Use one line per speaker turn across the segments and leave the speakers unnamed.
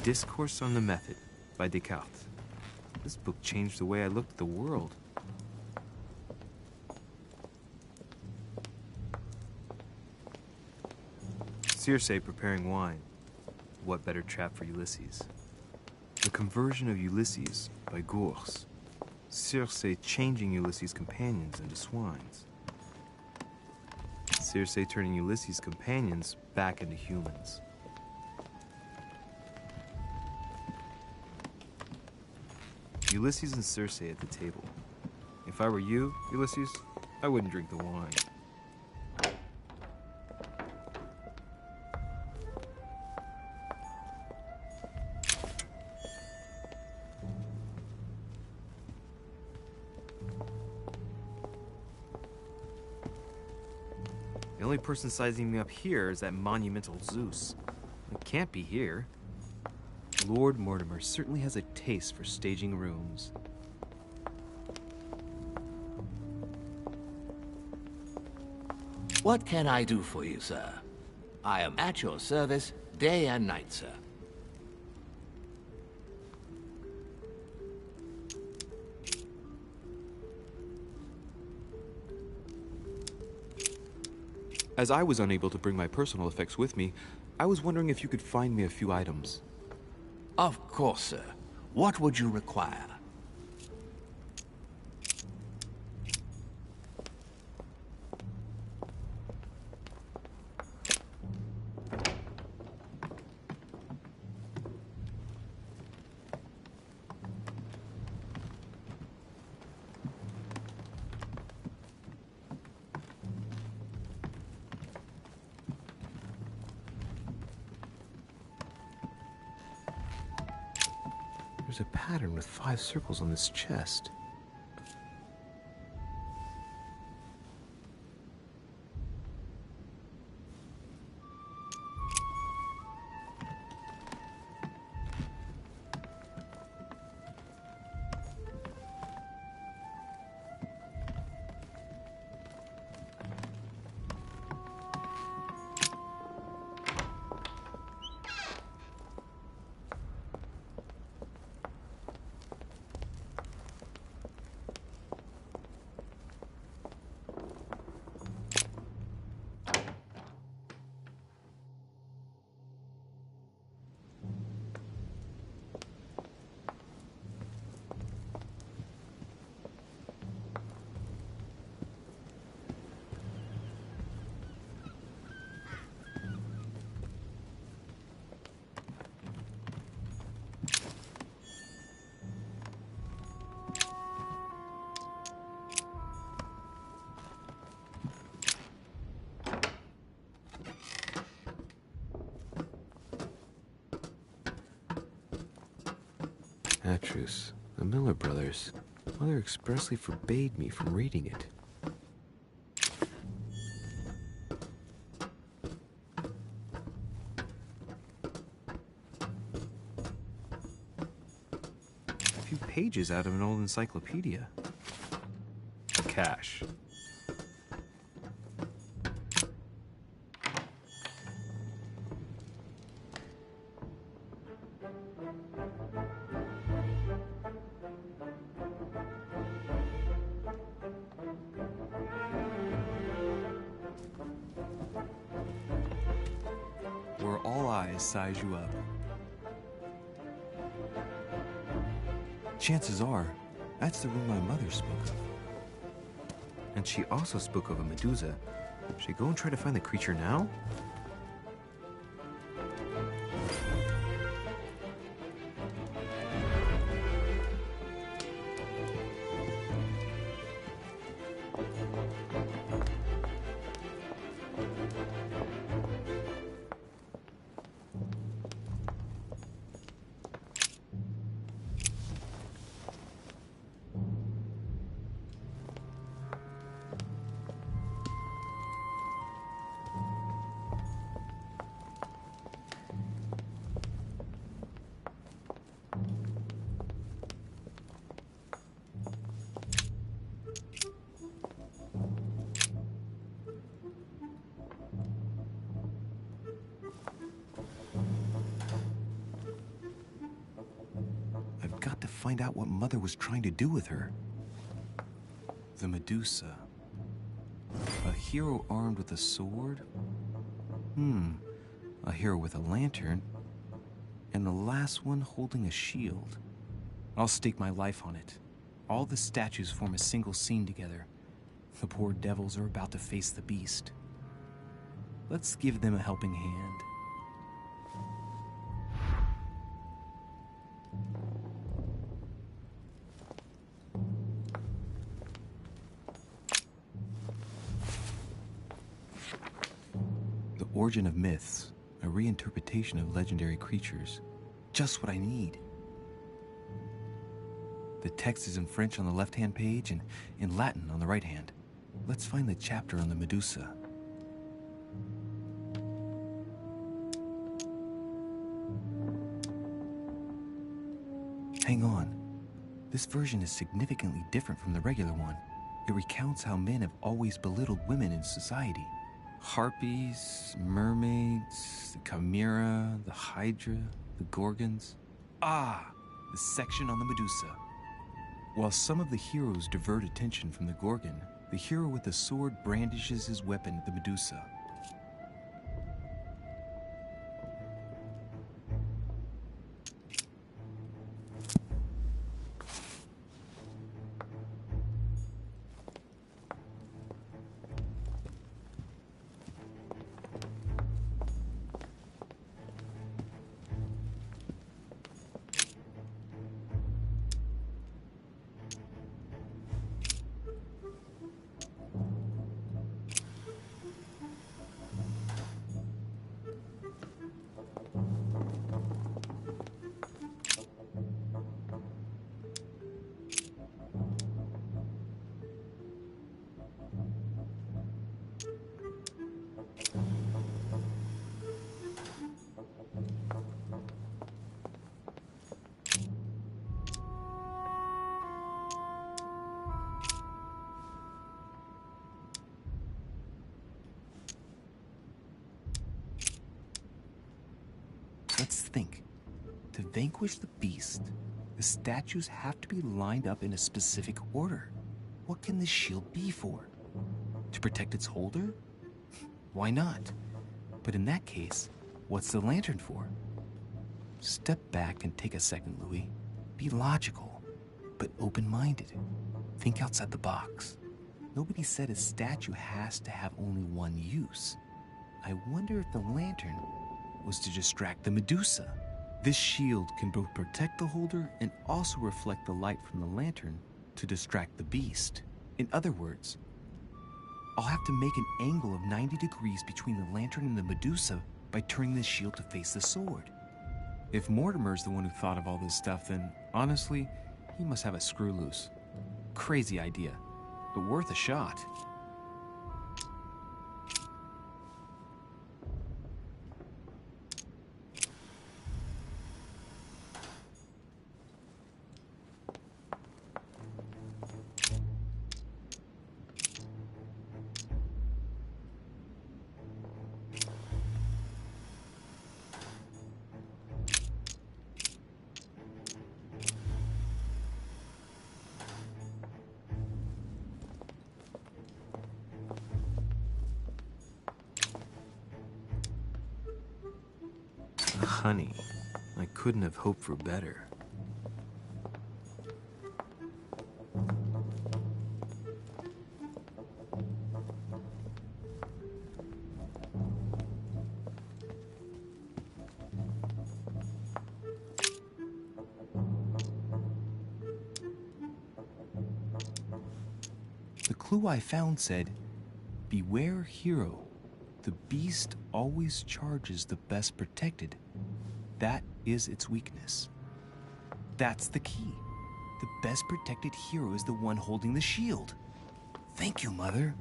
Discourse on the Method by Descartes. This book changed the way I looked at the world. Circe preparing wine. What better trap for Ulysses? The Conversion of Ulysses by Gurs. Circe changing Ulysses' companions into swines. Circe turning Ulysses' companions back into humans. Ulysses and Circe at the table. If I were you, Ulysses, I wouldn't drink the wine. The only person sizing me up here is that monumental Zeus. It can't be here. Lord Mortimer certainly has a taste for staging rooms.
What can I do for you, sir? I am at your service day and night, sir.
As I was unable to bring my personal effects with me, I was wondering if you could find me a few items.
Of course, sir. What would you require?
There's a pattern with 5 circles on this chest. Atrus, the Miller brothers. Mother expressly forbade me from reading it. A few pages out of an old encyclopedia. A cache. Where all eyes size you up. Chances are, that's the room my mother spoke of. And she also spoke of a Medusa. Should I go and try to find the creature now? find out what Mother was trying to do with her. The Medusa. A hero armed with a sword? A hero with a lantern? And the last one holding a shield. I'll stake my life on it. All the statues form a single scene together. The poor devils are about to face the beast. Let's give them a helping hand. The Origin of Myths, a reinterpretation of legendary creatures. Just what I need. The text is in French on the left-hand page and in Latin on the right hand. Let's find the chapter on the Medusa. Hang on. This version is significantly different from the regular one. It recounts how men have always belittled women in society. Harpies, mermaids, the chimera, the hydra, the gorgons. The section on the Medusa. While some of the heroes divert attention from the Gorgon, the hero with the sword brandishes his weapon at the Medusa. Let's think. To vanquish the beast, the statues have to be lined up in a specific order. What can this shield be for? To protect its holder? Why not? But in that case, what's the lantern for? Step back and take a second, Louis. Be logical, but open-minded. Think outside the box. Nobody said a statue has to have only one use. I wonder if the lantern was to distract the Medusa. This shield can both protect the holder and also reflect the light from the lantern to distract the beast. In other words, I'll have to make an angle of 90 degrees between the lantern and the Medusa by turning the shield to face the sword. If Mortimer's the one who thought of all this stuff, then honestly, he must have a screw loose. Crazy idea, but worth a shot. Honey, I couldn't have hoped for better. The clue I found said, "Beware hero. The beast always charges the best protected. That is its weakness." That's the key. The best protected hero is the one holding the shield. Thank you, Mother.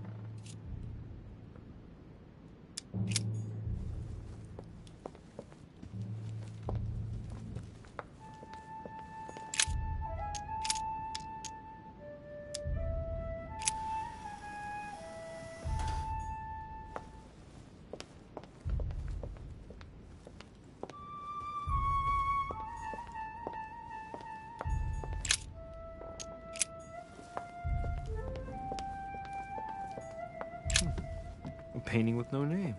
painting with no name.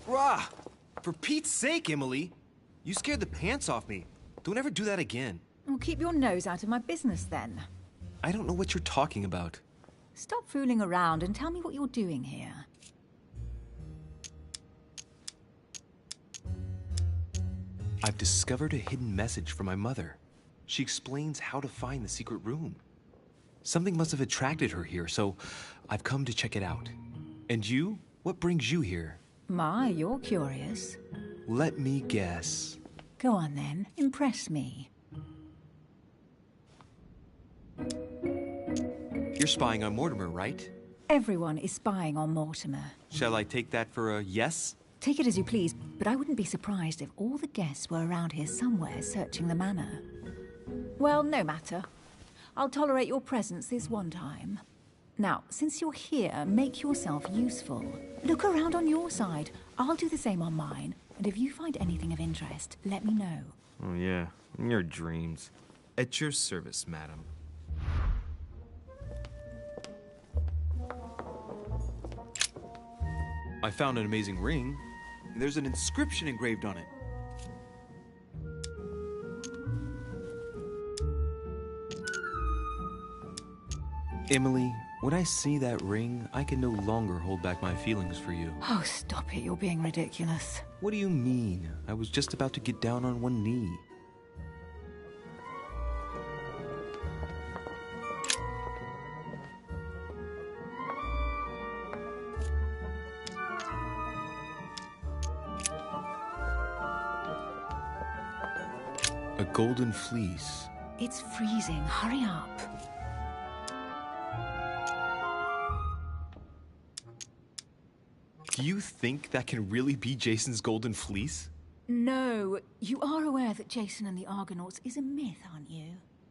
Rah! For Pete's sake, Emily! You scared the pants off me. Don't ever do that again.
Well, keep your nose out of my business, then.
I don't know what you're talking about.
Stop fooling around and tell me what you're doing here.
I've discovered a hidden message from my mother. She explains how to find the secret room. Something must have attracted her here, so I've come to check it out. And you? What brings you here?
My, you're curious.
Let me guess.
Go on, then. Impress me.
You're spying on Mortimer, right?
Everyone is spying on Mortimer.
Shall I take that for a yes?
Take it as you please, but I wouldn't be surprised if all the guests were around here somewhere searching the manor. Well, no matter. I'll tolerate your presence this one time. Now, since you're here, make yourself useful. Look around on your side. I'll do the same on mine. And if you find anything of interest, let me know.
Oh, yeah. In your dreams.
At your service, madam. I found an amazing ring. There's an inscription engraved on it. Emily, when I see that ring, I can no longer hold back my feelings for you.
Oh, stop it. You're being ridiculous.
What do you mean? I was just about to get down on one knee. A golden fleece.
It's freezing. Hurry up.
Do you think that can really be Jason's golden fleece?
No. You are aware that Jason and the Argonauts is a myth, aren't you?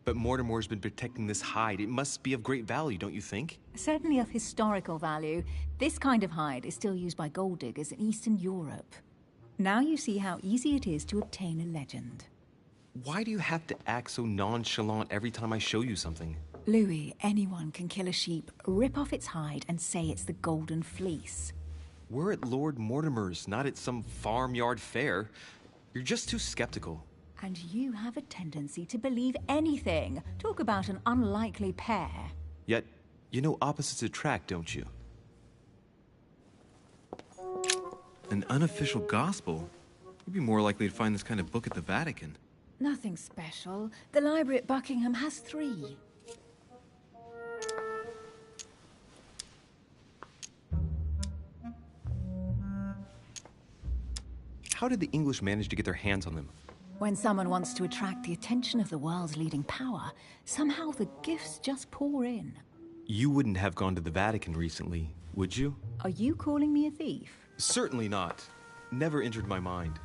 But Mortimer's been protecting this hide. It must be of great value, don't you think?
Certainly of historical value. This kind of hide is still used by gold diggers in Eastern Europe. Now you see how easy it is to obtain a legend.
Why do you have to act so nonchalant every time I show you something?
Louis, anyone can kill a sheep, rip off its hide, and say it's the Golden Fleece.
We're at Lord Mortimer's, not at some farmyard fair. You're just too skeptical.
And you have a tendency to believe anything. Talk about an unlikely pair.
Yet, you know opposites attract, don't you?
An unofficial gospel? You'd be more likely to find this kind of book at the Vatican.
Nothing special. The library at Buckingham has 3.
How did the English manage to get their hands on them?
When someone wants to attract the attention of the world's leading power, somehow the gifts just pour in.
You wouldn't have gone to the Vatican recently, would you?
Are you calling me a thief?
Certainly not. Never entered my mind.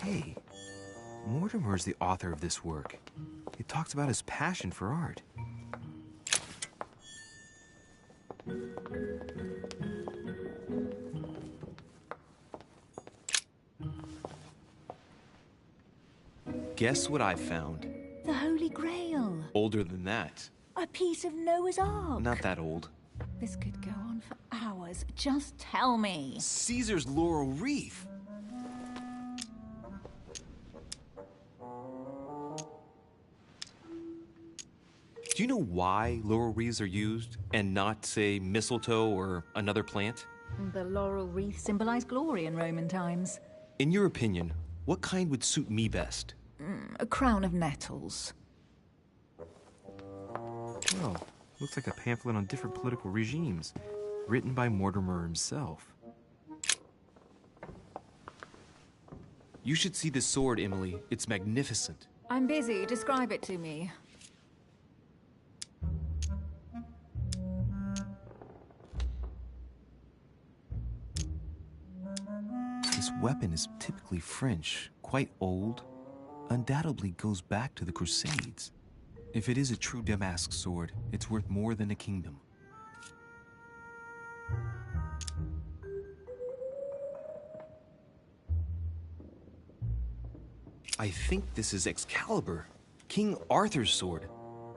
Hey, Mortimer's the author of this work. He talks about his passion for art.
Guess what I found?
The Holy Grail.
Older than that.
A piece of Noah's Ark.
Not that old.
This could go on for hours. Just tell me.
Caesar's laurel wreath. Do you know why laurel wreaths are used and not, say, mistletoe or another plant?
The laurel wreath symbolized glory in Roman times.
In your opinion, what kind would suit me best?
A crown of nettles.
Oh, looks like a pamphlet on different political regimes, written by Mortimer himself.
You should see this sword, Emily. It's magnificent.
I'm busy. Describe it to me.
This weapon is typically French, quite old, undoubtedly goes back to the Crusades. If it is a true Damask sword, it's worth more than a kingdom.
I think this is Excalibur, King Arthur's sword.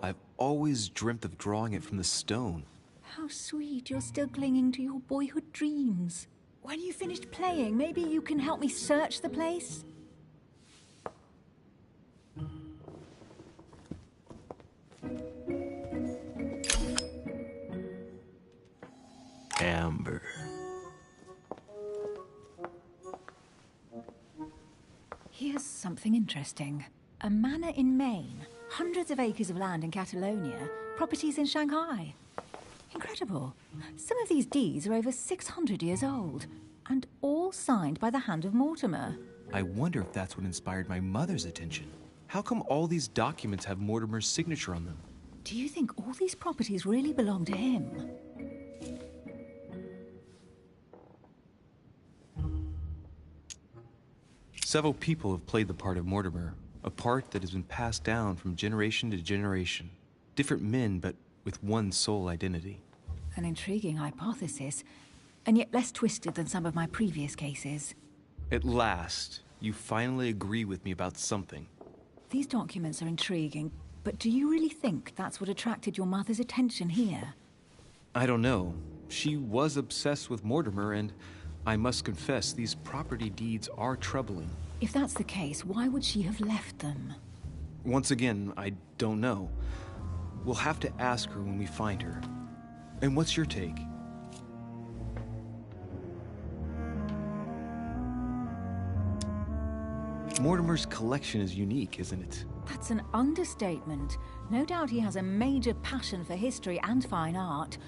I've always dreamt of drawing it from the stone.
How sweet you're still clinging to your boyhood dreams. When you finished playing, maybe you can help me search the place?
Amber.
Here's something interesting. A manor in Maine, hundreds of acres of land in Catalonia, properties in Shanghai. Incredible. Some of these deeds are over 600 years old, and all signed by the hand of Mortimer.
I wonder if that's what inspired my mother's attention. How come all these documents have Mortimer's signature on them?
Do you think all these properties really belong to him?
Several people have played the part of Mortimer, a part that has been passed down from generation to generation. Different men, but with one sole identity.
An intriguing hypothesis, and yet less twisted than some of my previous cases.
At last, you finally agree with me about something.
These documents are intriguing, but do you really think that's what attracted your mother's attention here?
I don't know. She was obsessed with Mortimer, and I must confess, these property deeds are troubling.
If that's the case, why would she have left them?
Once again, I don't know. We'll have to ask her when we find her. And what's your take? Mortimer's collection is unique, isn't it?
That's an understatement. No doubt he has a major passion for history and fine art,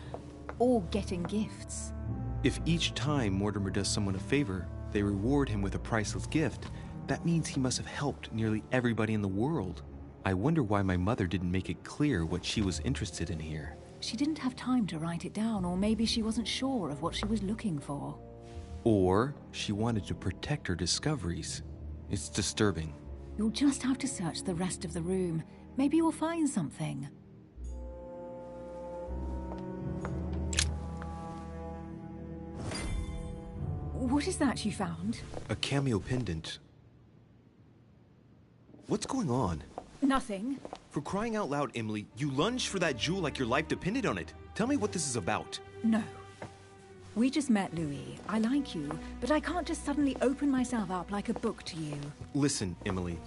or getting gifts.
If each time Mortimer does someone a favor, they reward him with a priceless gift, that means he must have helped nearly everybody in the world. I wonder why my mother didn't make it clear what she was interested in here.
She didn't have time to write it down, or maybe she wasn't sure of what she was looking for.
Or she wanted to protect her discoveries. It's disturbing.
You'll just have to search the rest of the room. Maybe you'll find something. What is that you found?
A cameo pendant. What's going on?
Nothing.
For crying out loud, Emily, you lunged for that jewel like your life depended on it. Tell me what this is about.
No. We just met, Louis. I like you, but I can't just suddenly open myself up like a book to you.
Listen, Emily.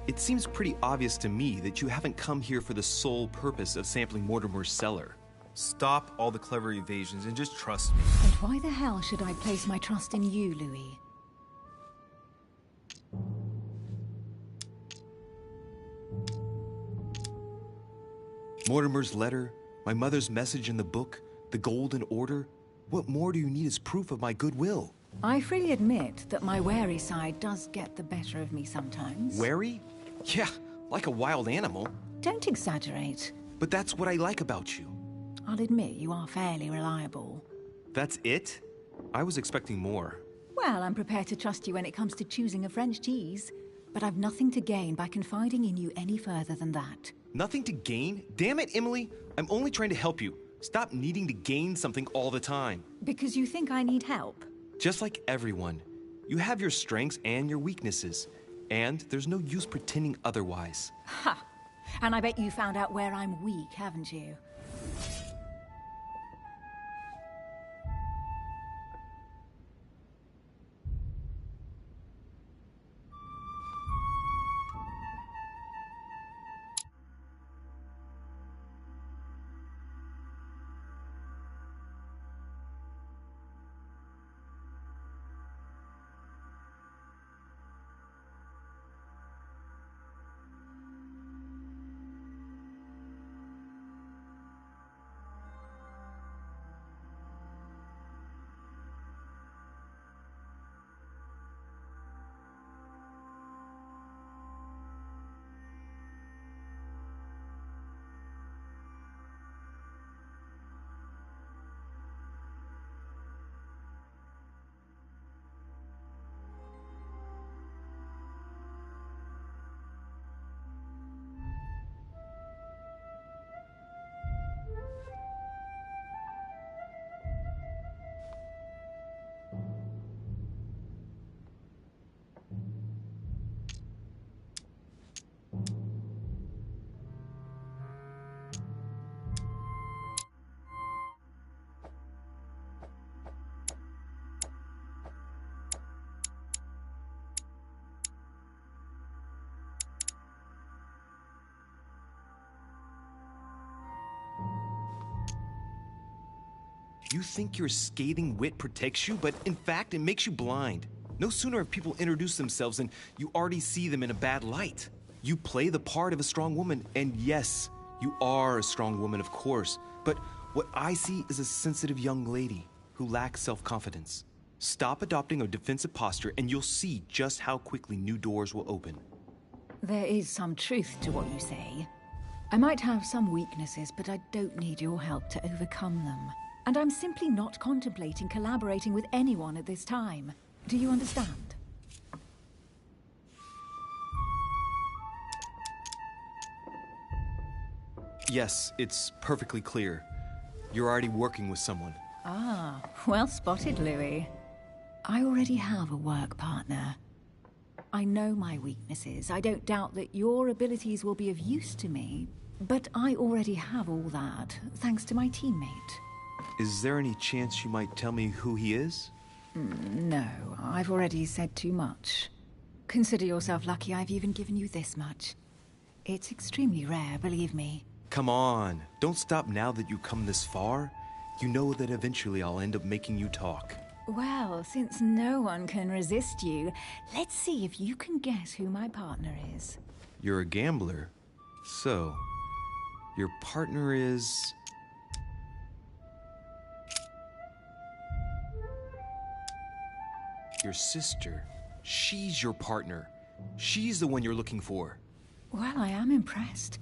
It seems pretty obvious to me that you haven't come here for the sole purpose of sampling Mortimer's cellar.
Stop all the clever evasions and just trust me.
And why the hell should I place my trust in you, Louis?
Mortimer's letter, my mother's message in the book, the Golden Order. What more do you need as proof of my goodwill?
I freely admit that my wary side does get the better of me sometimes.
Wary? Yeah, like a wild animal.
Don't exaggerate.
But that's what I like about you.
I'll admit you are fairly reliable.
That's it? I was expecting more.
Well, I'm prepared to trust you when it comes to choosing a French cheese. But I've nothing to gain by confiding in you any further than that.
Nothing to gain? Damn it, Emily! I'm only trying to help you. Stop needing to gain something all the time.
Because you think I need help?
Just like everyone. You have your strengths and your weaknesses. And there's no use pretending otherwise.
Ha! And I bet you found out where I'm weak, haven't you?
You think your scathing wit protects you, but in fact, it makes you blind. No sooner have people introduced themselves than you already see them in a bad light. You play the part of a strong woman, and yes, you are a strong woman, of course, but what I see is a sensitive young lady who lacks self-confidence. Stop adopting a defensive posture, and you'll see just how quickly new doors will open.
There is some truth to what you say. I might have some weaknesses, but I don't need your help to overcome them. And I'm simply not contemplating collaborating with anyone at this time. Do you understand?
Yes, it's perfectly clear. You're already working with someone.
Ah, well spotted, Louis. I already have a work partner. I know my weaknesses. I don't doubt that your abilities will be of use to me, but I already have all that, thanks to my teammate.
Is there any chance you might tell me who he is?
No, I've already said too much. Consider yourself lucky I've even given you this much. It's extremely rare, believe me.
Come on, don't stop now that you've come this far. You know that eventually I'll end up making you talk.
Well, since no one can resist you, let's see if you can guess who my partner is.
You're a gambler. So, your partner is... your sister. She's your partner. She's the one you're looking for.
Well, I am impressed.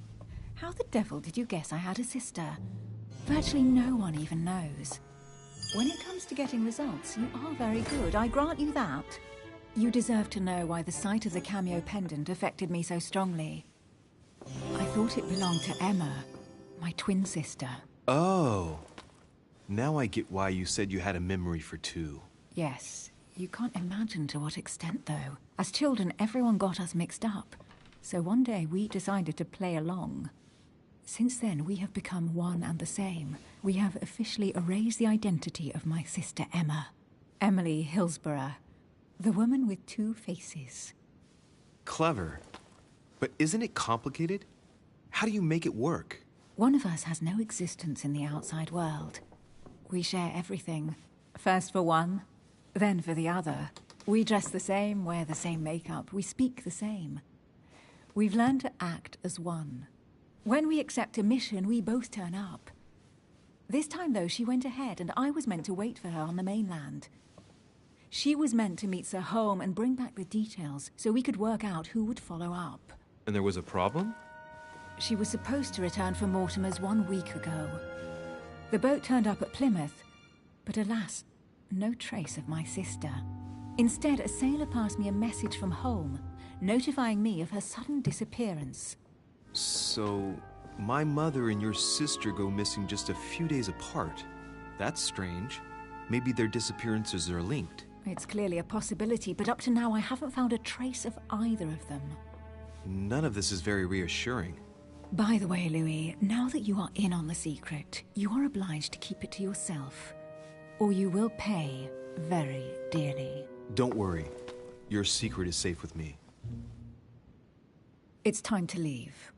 How the devil did you guess I had a sister? Virtually no one even knows. When it comes to getting results, you are very good, I grant you that. You deserve to know why the sight of the cameo pendant affected me so strongly. I thought it belonged to Emma, my twin sister.
Oh. Now I get why you said you had a memory for two.
Yes, You can't imagine to what extent, though. As children, everyone got us mixed up. So one day we decided to play along. Since then, we have become one and the same. We have officially erased the identity of my sister Emma. Emily Hillsborough. The woman with two faces.
Clever. But isn't it complicated? How do you make it work?
One of us has no existence in the outside world. We share everything. First for one, then for the other. We dress the same, wear the same makeup, we speak the same. We've learned to act as one. When we accept a mission, we both turn up. This time, though, she went ahead, and I was meant to wait for her on the mainland. She was meant to meet Sir Home and bring back the details so we could work out who would follow up.
And there was a problem?
She was supposed to return from Mortimer's 1 week ago. The boat turned up at Plymouth, but alas, no trace of my sister. Instead, a sailor passed me a message from home, notifying me of her sudden disappearance.
So, my mother and your sister go missing just a few days apart. That's strange. Maybe their disappearances are linked.
It's clearly a possibility, but up to now I haven't found a trace of either of them.
None of this is very reassuring.
By the way, Louis, now that you are in on the secret, you are obliged to keep it to yourself, or you will pay very dearly.
Don't worry. Your secret is safe with me.
It's time to leave.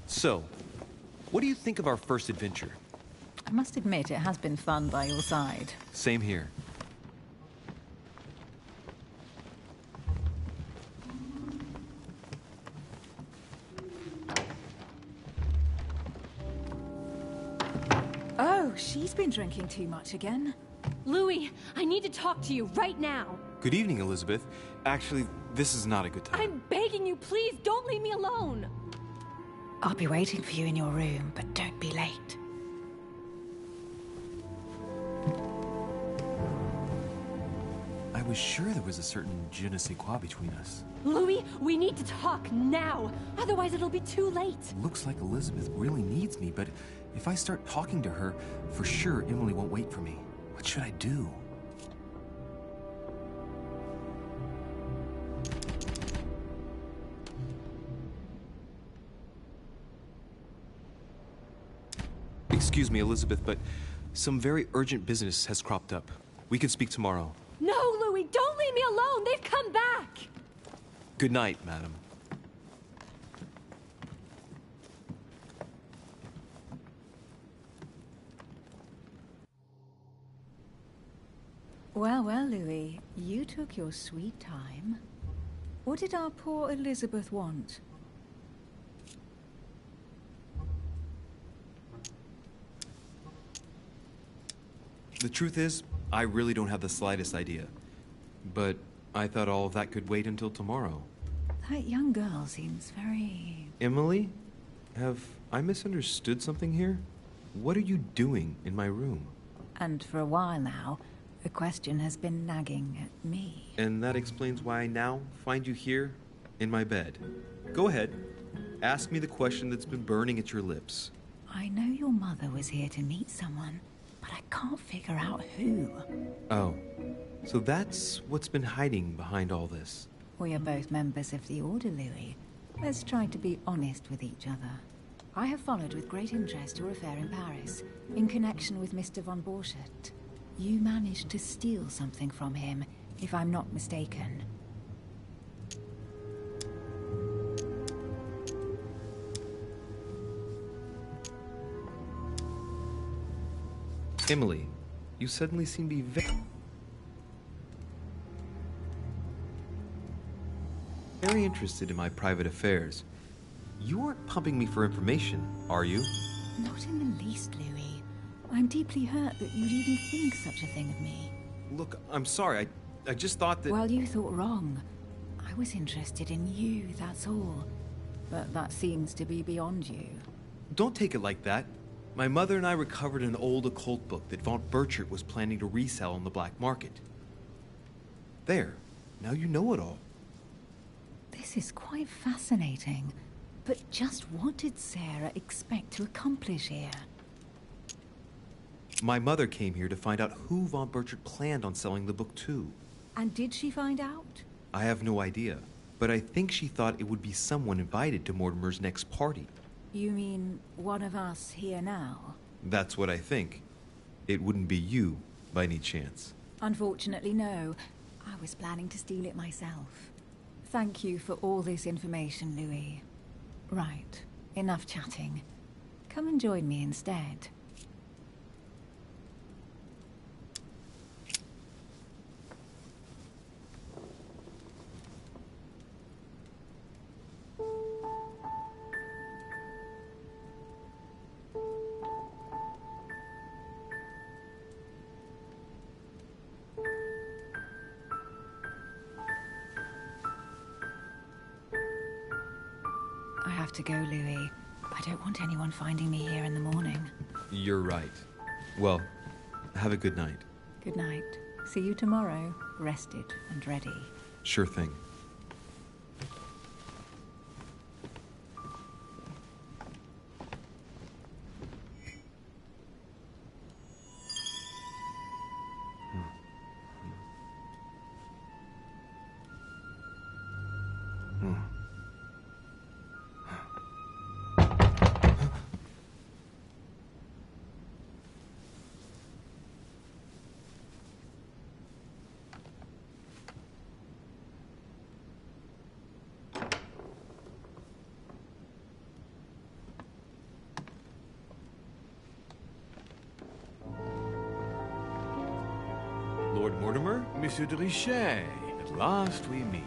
So, what do you think of our first adventure?
I must admit it has been fun by your side.
Same here.
Oh, she's been drinking too much again.
Louis, I need to talk to you right now.
Good evening, Elizabeth. Actually, this is not a good time.
I'm begging you, please don't leave me alone.
I'll be waiting for you in your room, but don't be late.
I was sure there was a certain je ne sais quoi between us.
Louis, we need to talk now. Otherwise it'll be too late.
Looks like Elizabeth really needs me, but if I start talking to her, for sure Emily won't wait for me. What should I do? Excuse me, Elizabeth, but some very urgent business has cropped up. We can speak tomorrow.
No, Louis, don't leave me alone. They've come back.
Good night, madam.
Well, well, Louis, you took your sweet time. What did our poor Elizabeth want?
The truth is, I really don't have the slightest idea. But I thought all of that could wait until tomorrow.
That young girl seems very...
Emily? Have I misunderstood something here? What are you doing in my room?
And for a while now, the question has been nagging at me.
And that explains why I now find you here, in my bed. Go ahead. Ask me the question that's been burning at your lips.
I know your mother was here to meet someone, but I can't figure out who.
Oh, so that's what's been hiding behind all this.
We are both members of the Order, Louis. Let's try to be honest with each other. I have followed with great interest your affair in Paris, in connection with Mr. von Borchardt. You managed to steal something from him, if I'm not mistaken.
Emily, you suddenly seem to be very interested in my private affairs. You aren't pumping me for information, are you?
Not in the least, Louis. I'm deeply hurt that you'd even think such a thing of me.
Look, I'm sorry. I just thought that...
Well, you thought wrong. I was interested in you, that's all. But that seems to be beyond you.
Don't take it like that. My mother and I recovered an old occult book that Von Burchard was planning to resell on the black market. There. Now you know it all.
This is quite fascinating. But just what did Sarah expect to accomplish here?
My mother came here to find out who Von Burchard planned on selling the book to.
And did she find out?
I have no idea, but I think she thought it would be someone invited to Mortimer's next party.
You mean one of us here now?
That's what I think. It wouldn't be you, by any chance.
Unfortunately, no. I was planning to steal it myself. Thank you for all this information, Louis. Right, enough chatting. Come and join me instead. I have to go, Louis. I don't want anyone finding me here in the morning.
You're right. Well, have a good night.
Good night. See you tomorrow, rested and ready.
Sure thing. Lord Mortimer?
Monsieur de Richet, at last we meet.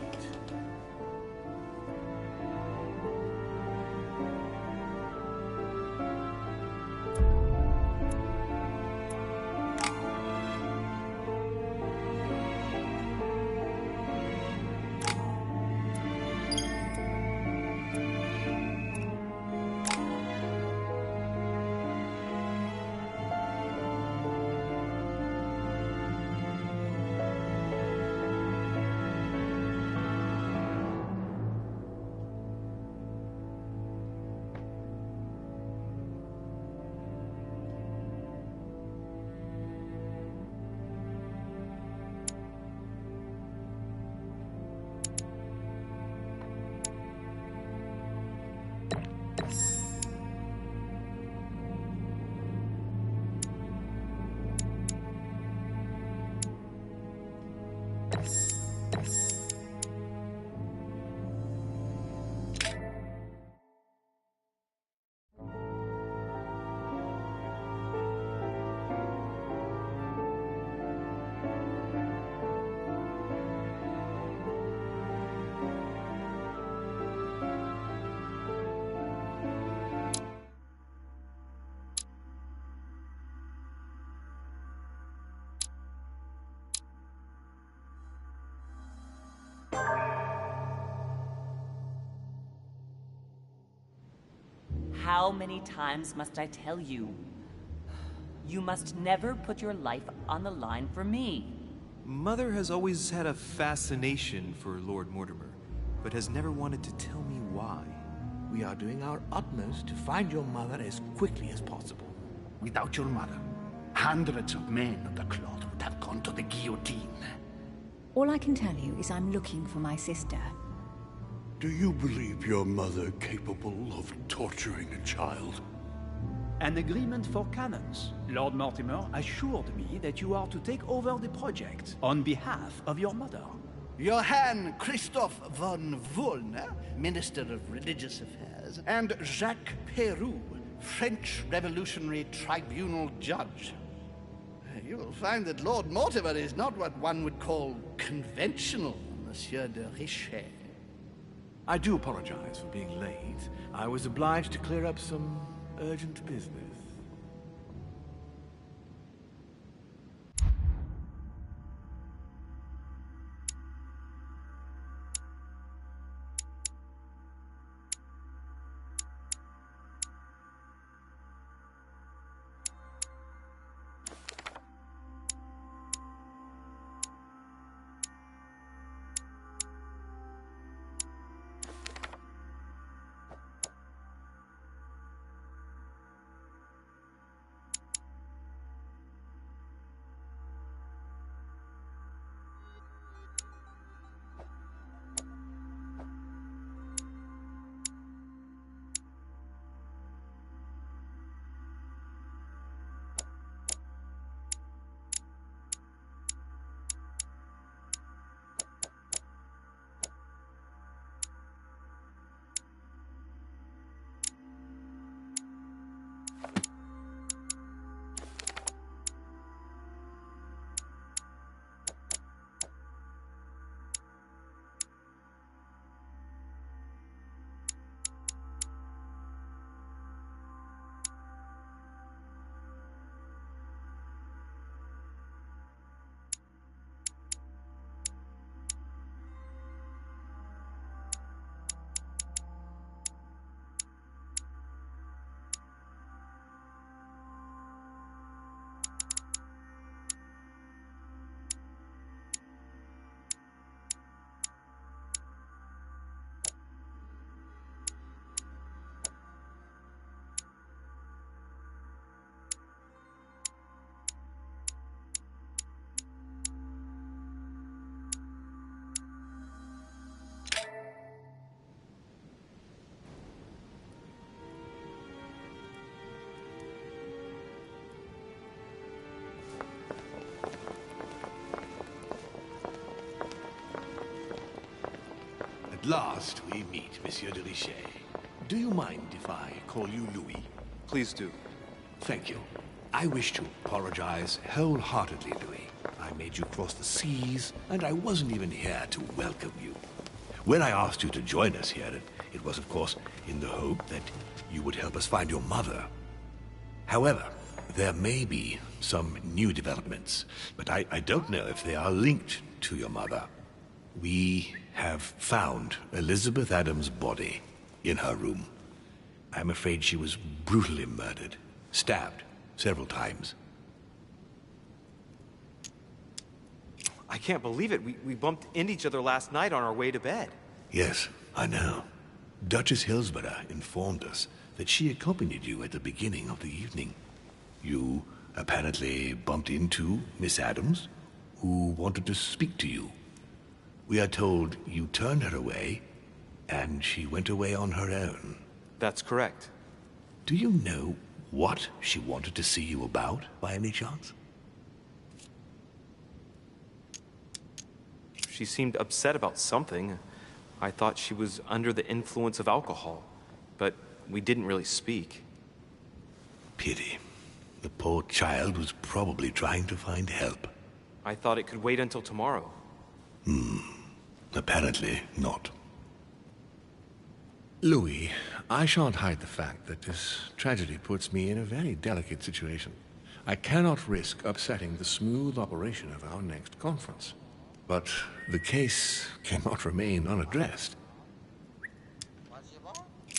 How many times must I tell you? You must never put your life on the line for me.
Mother has always had a fascination for Lord Mortimer, but has never wanted to tell me why.
We are doing our utmost to find your mother as quickly as possible.
Without your mother, hundreds of men of the cloth would have gone to the guillotine.
All I can tell you is I'm looking for my sister.
Do you believe your mother capable of torturing a child?
An agreement for cannons. Lord Mortimer assured me that you are to take over the project on behalf of your mother.
Johann Christoph von Wollner, Minister of Religious Affairs, and Jacques Peroux, French Revolutionary Tribunal Judge. You will find that Lord Mortimer is not what one would call conventional, Monsieur de Richet.
I do apologize for being late. I was obliged to clear up some urgent business. last we meet, Monsieur de Richet. Do you mind if I call you Louis?
Please do.
Thank you. I wish to apologize wholeheartedly, Louis. I made you cross the seas, and I wasn't even here to welcome you. When I asked you to join us here, it was, of course, in the hope that you would help us find your mother. However, there may be some new developments, but I don't know if they are linked to your mother. We have found Elizabeth Adams' body in her room. I'm afraid she was brutally murdered, stabbed several times.
I can't believe it. We bumped into each other last night on our way to bed.
Yes, I know. Duchess Hillsborough informed us that she accompanied you at the beginning of the evening. You apparently bumped into Miss Adams, who wanted to speak to you. We are told you turned her away, and she went away on her own.
That's correct.
Do you know what she wanted to see you about, by any chance?
She seemed upset about something. I thought she was under the influence of alcohol, but we didn't really speak.
Pity. The poor child was probably trying to find help.
I thought it could wait until tomorrow.
Apparently not. Louis, I shan't hide the fact that this tragedy puts me in a very delicate situation. I cannot risk upsetting the smooth operation of our next conference. But the case cannot remain unaddressed.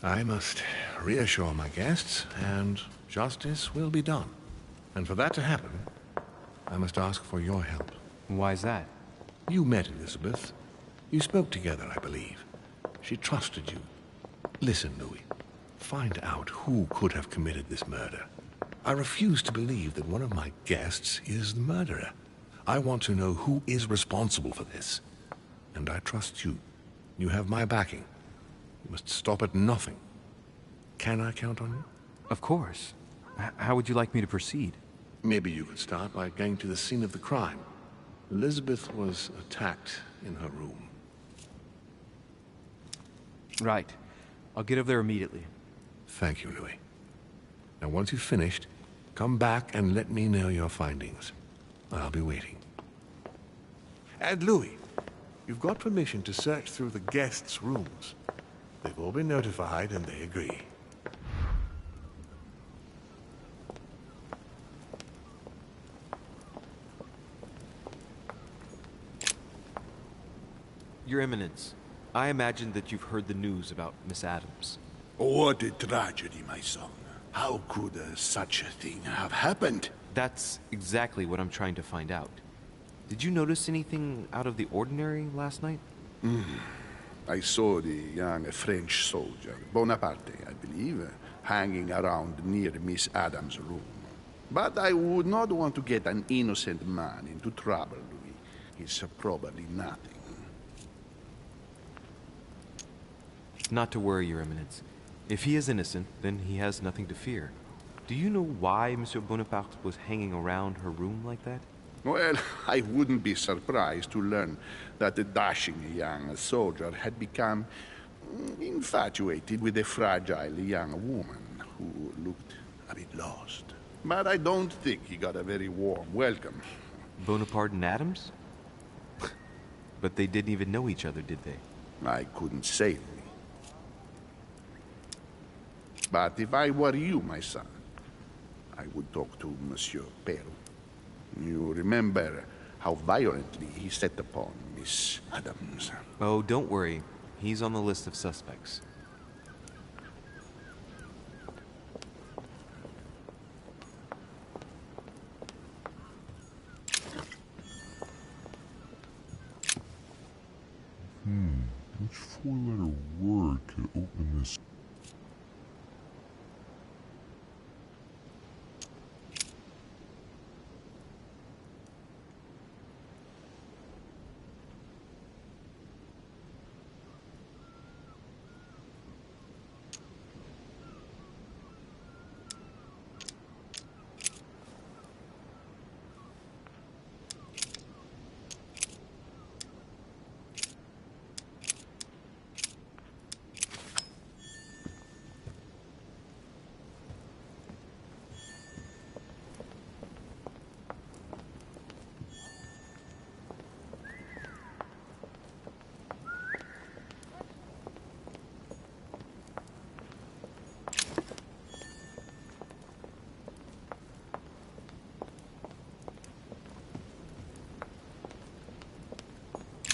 I must reassure my guests, and justice will be done. And for that to happen, I must ask for your help.
Why is that?
You met Elizabeth. You spoke together, I believe. She trusted you. Listen, Louis. Find out who could have committed this murder. I refuse to believe that one of my guests is the murderer. I want to know who is responsible for this. And I trust you. You have my backing. You must stop at nothing. Can I count on you?
Of course. How would you like me to proceed?
Maybe you could start by going to the scene of the crime. Elizabeth was attacked in her room.
Right. I'll get over there immediately.
Thank you, Louis. Now, once you've finished, come back and let me know your findings. I'll be waiting. And Louis, you've got permission to search through the guests' rooms. They've all been notified and they agree.
Your Eminence, I imagine that you've heard the news about Miss Adams.
What a tragedy, my son. How could such a thing have happened?
That's exactly what I'm trying to find out. Did you notice anything out of the ordinary last night?
I saw the young French soldier, Bonaparte, I believe, hanging around near Miss Adams' room. But I would not want to get an innocent man into trouble, Louis. He's probably nothing.
Not to worry, Your Eminence. If he is innocent, then he has nothing to fear. Do you know why Monsieur Bonaparte was hanging around her room like that?
Well, I wouldn't be surprised to learn that the dashing young soldier had become infatuated with a fragile young woman who looked a bit lost. But I don't think he got a very warm welcome.
Bonaparte and Adams? But they didn't even know each other, did they?
I couldn't say, Louis. But if I were you, my son, I would talk to Monsieur Peru. You remember how violently he set upon Miss Adams.
Oh, don't worry. He's on the list of suspects.
Which four-letter word could open this?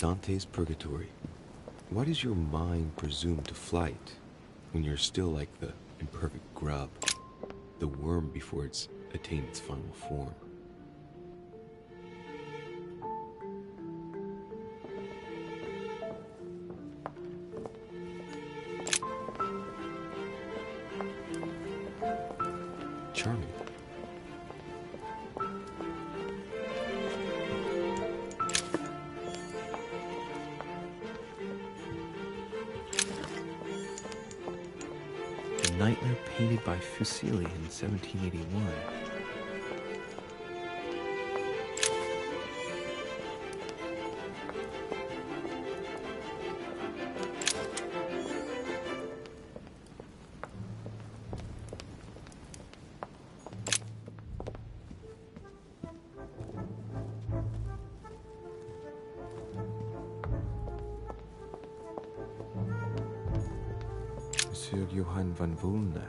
Dante's Purgatory. Why does your mind presume to flight when you're still like the imperfect grub, the worm before it's attained its final form? Charming. The Nightmare painted by Fuseli in 1781. Monsieur Johann van Vulner.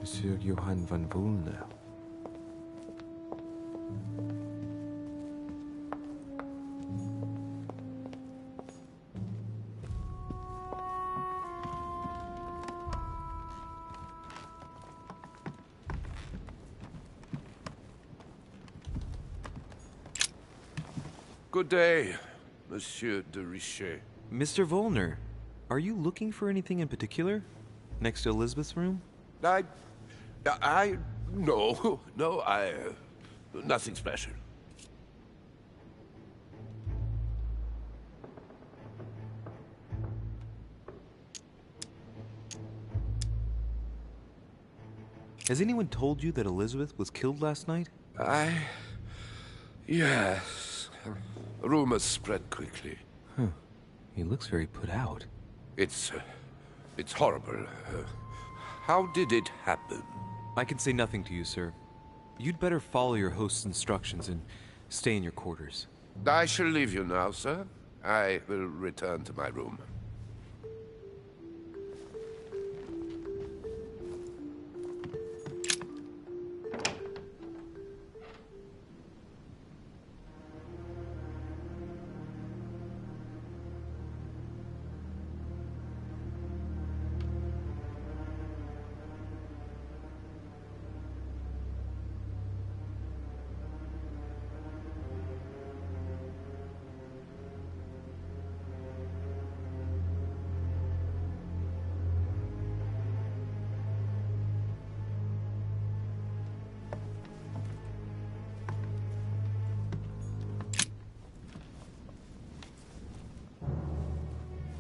Monsieur Johann van Vulner.
Good day, Monsieur de Richet.
Mr. Vulner, are you looking for anything in particular? Next to Elizabeth's room?
No, nothing special.
Has anyone told you that Elizabeth was killed last night?
Yes. Rumors spread quickly.
Huh. He looks very put out.
It's horrible. How did it happen?
I can say nothing to you, sir. You'd better follow your host's instructions and stay in your quarters.
I shall leave you now, sir. I will return to my room.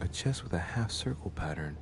A chest with a half-circle pattern.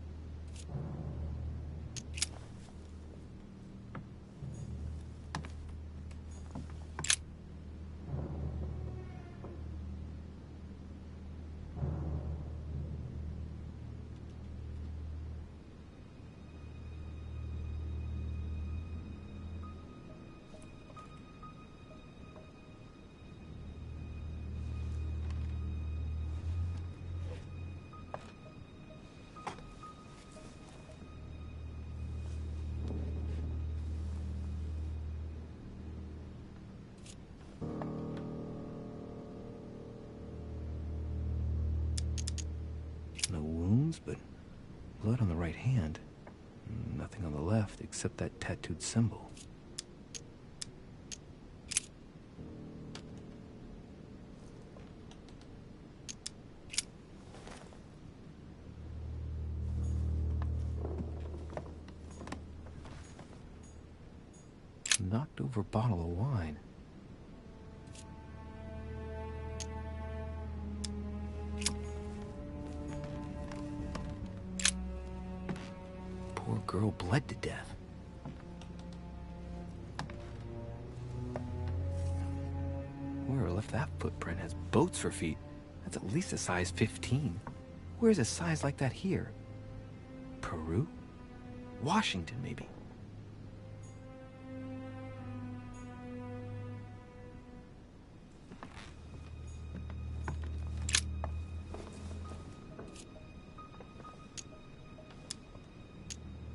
No wounds, but blood on the right hand. Nothing on the left except that tattooed symbol. Knocked over bottle of wine. Poor girl bled to death. Whoever left that footprint has boats for feet. That's at least a size 15.
Where's a size like that here? Peru? Washington, maybe.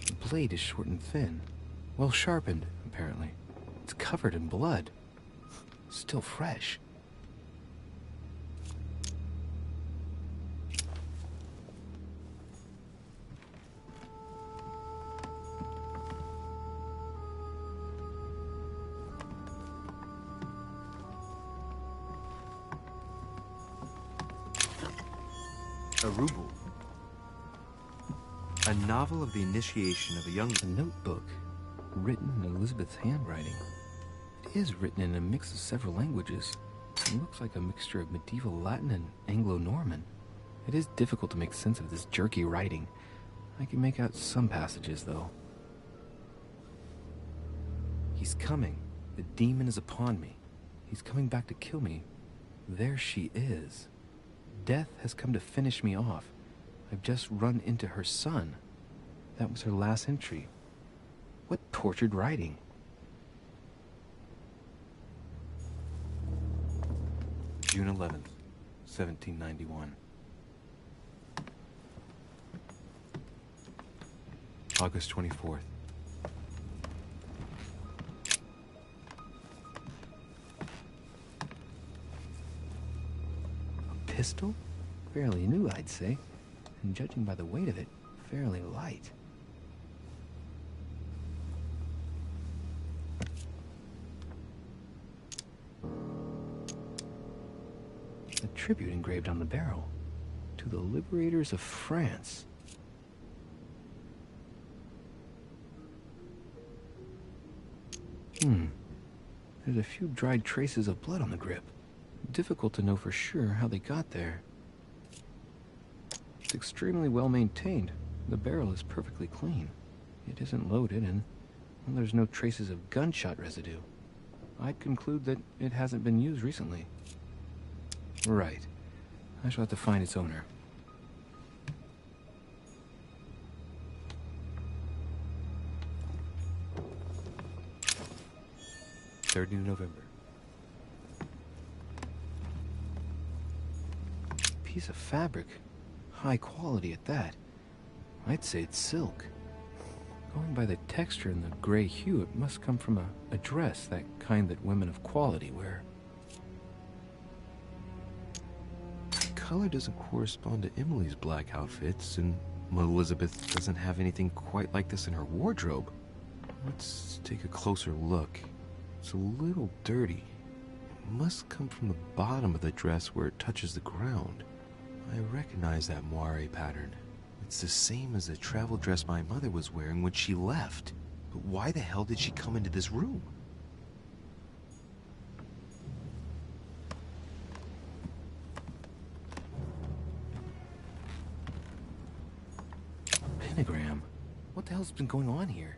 The blade is short and thin. Well sharpened, apparently. It's covered in blood. Still fresh.
A ruble. A novel of the initiation of a young...
A notebook, written in Elizabeth's handwriting. It is written in a mix of several languages. It looks like a mixture of medieval Latin and Anglo-Norman. It is difficult to make sense of this jerky writing. I can make out some passages, though. He's coming. The demon is upon me. He's coming back to kill me. There she is. Death has come to finish me off. I've just run into her son. That was her last entry. What tortured writing. June 11th, 1791. August 24th. A pistol? Fairly new, I'd say. And judging by the weight of it, fairly light. A tribute engraved on the barrel. To the liberators of France. There's a few dried traces of blood on the grip. Difficult to know for sure how they got there. It's extremely well maintained. The barrel is perfectly clean. It isn't loaded, and there's no traces of gunshot residue. I'd conclude that it hasn't been used recently. Right. I shall have to find its owner. 3rd of November. Piece of fabric. High quality at that. I'd say it's silk. Going by the texture and the gray hue, it must come from a dress, that kind that women of quality wear. The color doesn't correspond to Emily's black outfits, and Elizabeth doesn't have anything quite like this in her wardrobe. Let's take a closer look. It's a little dirty. It must come from the bottom of the dress where it touches the ground. I recognize that moire pattern. It's the same as the travel dress my mother was wearing when she left. But why the hell did she come into this room? Pentagram? What the hell's been going on here?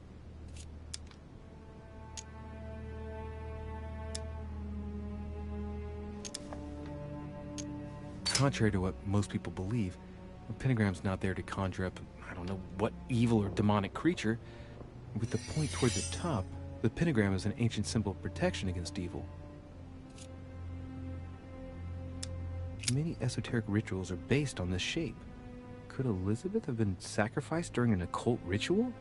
Contrary to what most people believe, a pentagram's not there to conjure up, I don't know what evil or demonic creature. With the point toward the top, the pentagram is an ancient symbol of protection against evil. Many esoteric rituals are based on this shape. Could Elizabeth have been sacrificed during an occult ritual?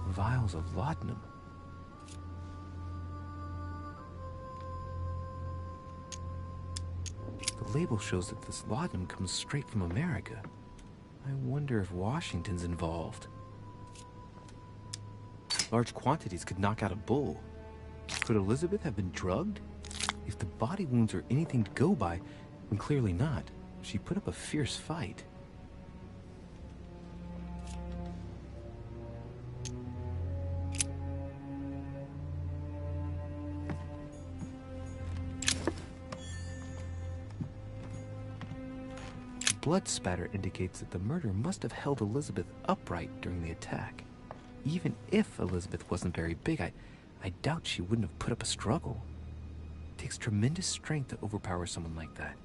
Vials of laudanum. The label shows that this laudanum comes straight from America. I wonder if Washington's involved. Large quantities could knock out a bull. Could Elizabeth have been drugged? If the body wounds are anything to go by, then clearly not. She put up a fierce fight. blood spatter indicates that the murder must have held Elizabeth upright during the attack. Even if Elizabeth wasn't very big, I doubt she wouldn't have put up a struggle. It takes tremendous strength to overpower someone like that.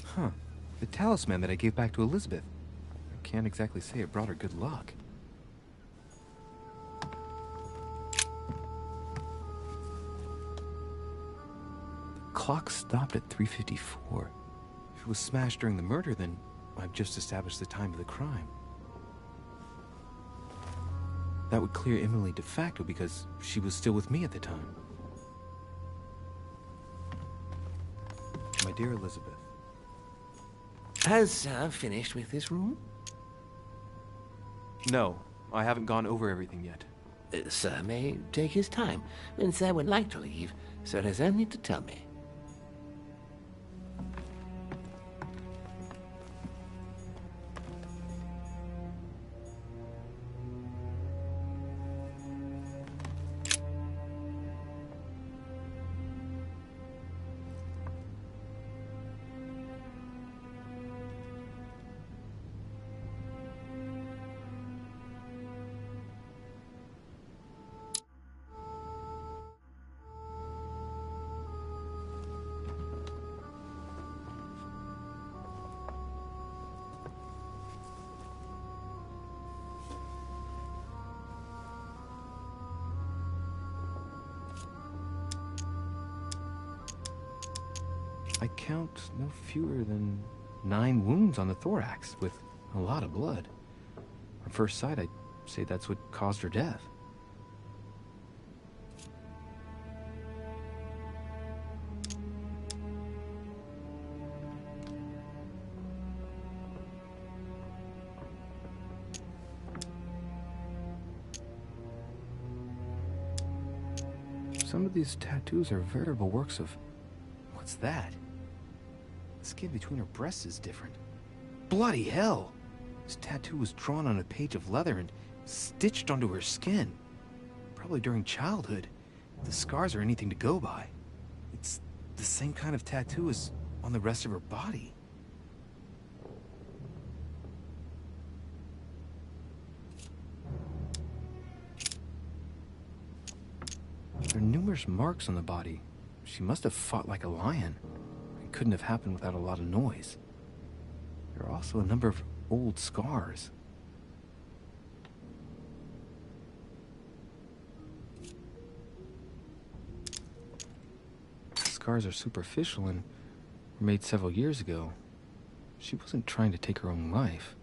Huh. The talisman that I gave back to Elizabeth. I can't exactly say it brought her good luck. The clock stopped at 3:54. If it was smashed during the murder, then I've just established the time of the crime. That would clear Emily de facto because she was still with me at the time. My dear Elizabeth.
Has Sir finished with this room?
No, I haven't gone over everything yet.
Sir may take his time. When Sir would like to leave, Sir has only to tell me.
I count no fewer than 9 wounds on the thorax, with a lot of blood. On first sight, I'd say that's what caused her death. Some of these tattoos are veritable works of... What's that? The skin between her breasts is different. Bloody hell! This tattoo was drawn on a page of leather and stitched onto her skin. Probably during childhood. If the scars are anything to go by. It's the same kind of tattoo as on the rest of her body. There are numerous marks on the body. She must have fought like a lion. It couldn't have happened without a lot of noise. There are also a number of old scars. The scars are superficial and were made several years ago. She wasn't trying to take her own life.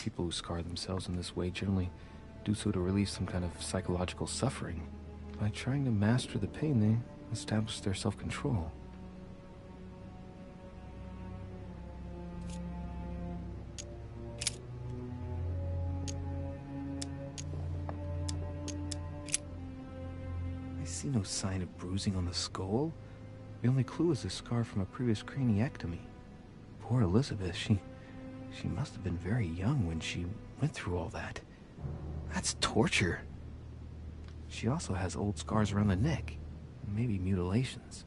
People who scar themselves in this way generally do so to relieve some kind of psychological suffering. By trying to master the pain, they establish their self-control. I see no sign of bruising on the skull. The only clue is a scar from a previous craniectomy. Poor Elizabeth, she must have been very young when she went through all that. That's torture. She also has old scars around the neck, maybe mutilations.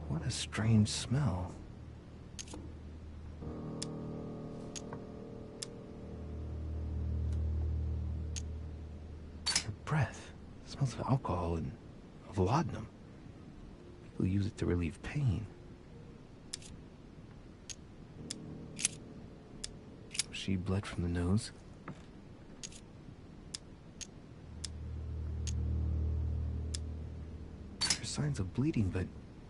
What a strange smell. Her breath smells of alcohol and of laudanum. People use it to relieve pain. She bled from the nose. There's signs of bleeding, but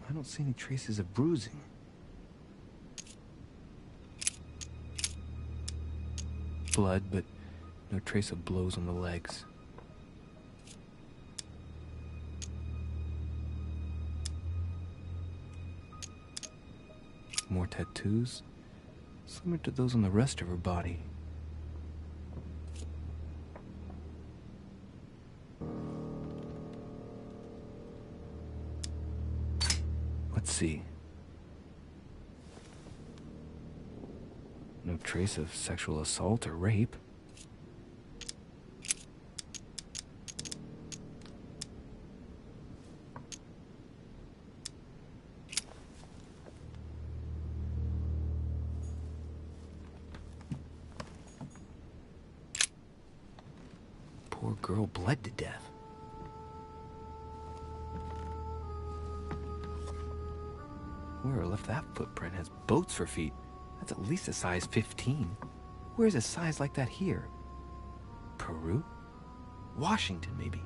I don't see any traces of bruising. Blood, but no trace of blows on the legs. More tattoos, similar to those on the rest of her body.
see. No trace of sexual assault or rape. Poor girl bled to death. Whoever left that footprint has boats for feet. That's at least a size 15. Where's a size like that here? Peru? Washington, maybe.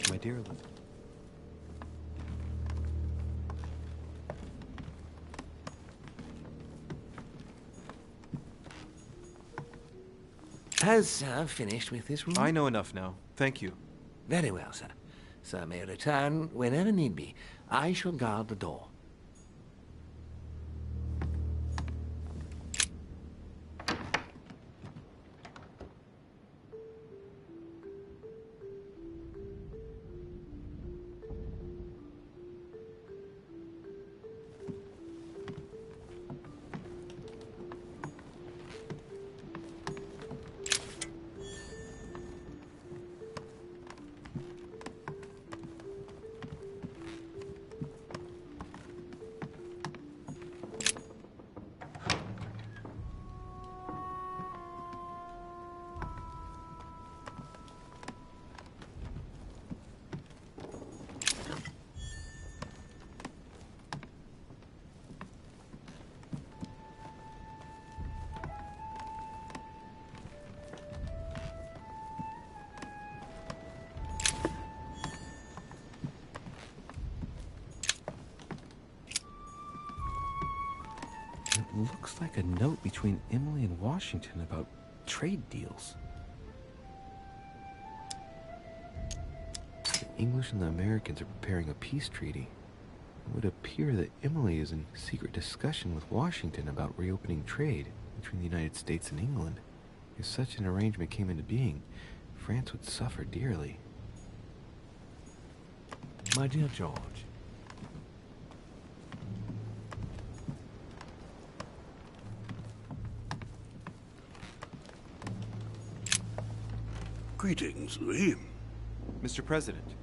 My dear Elizabeth.
Has Sir finished with this room?
I know enough now. Thank you.
Very well, sir. Sir may return whenever need be. I shall guard the door.
Looks like a note between Emily and Washington about trade deals. The English and the Americans are preparing a peace treaty. It would appear that Emily is in secret discussion with Washington about reopening trade between the United States and England. If such an arrangement came into being, France would suffer dearly.
My dear George.
Greetings, Louis.
Mr. President,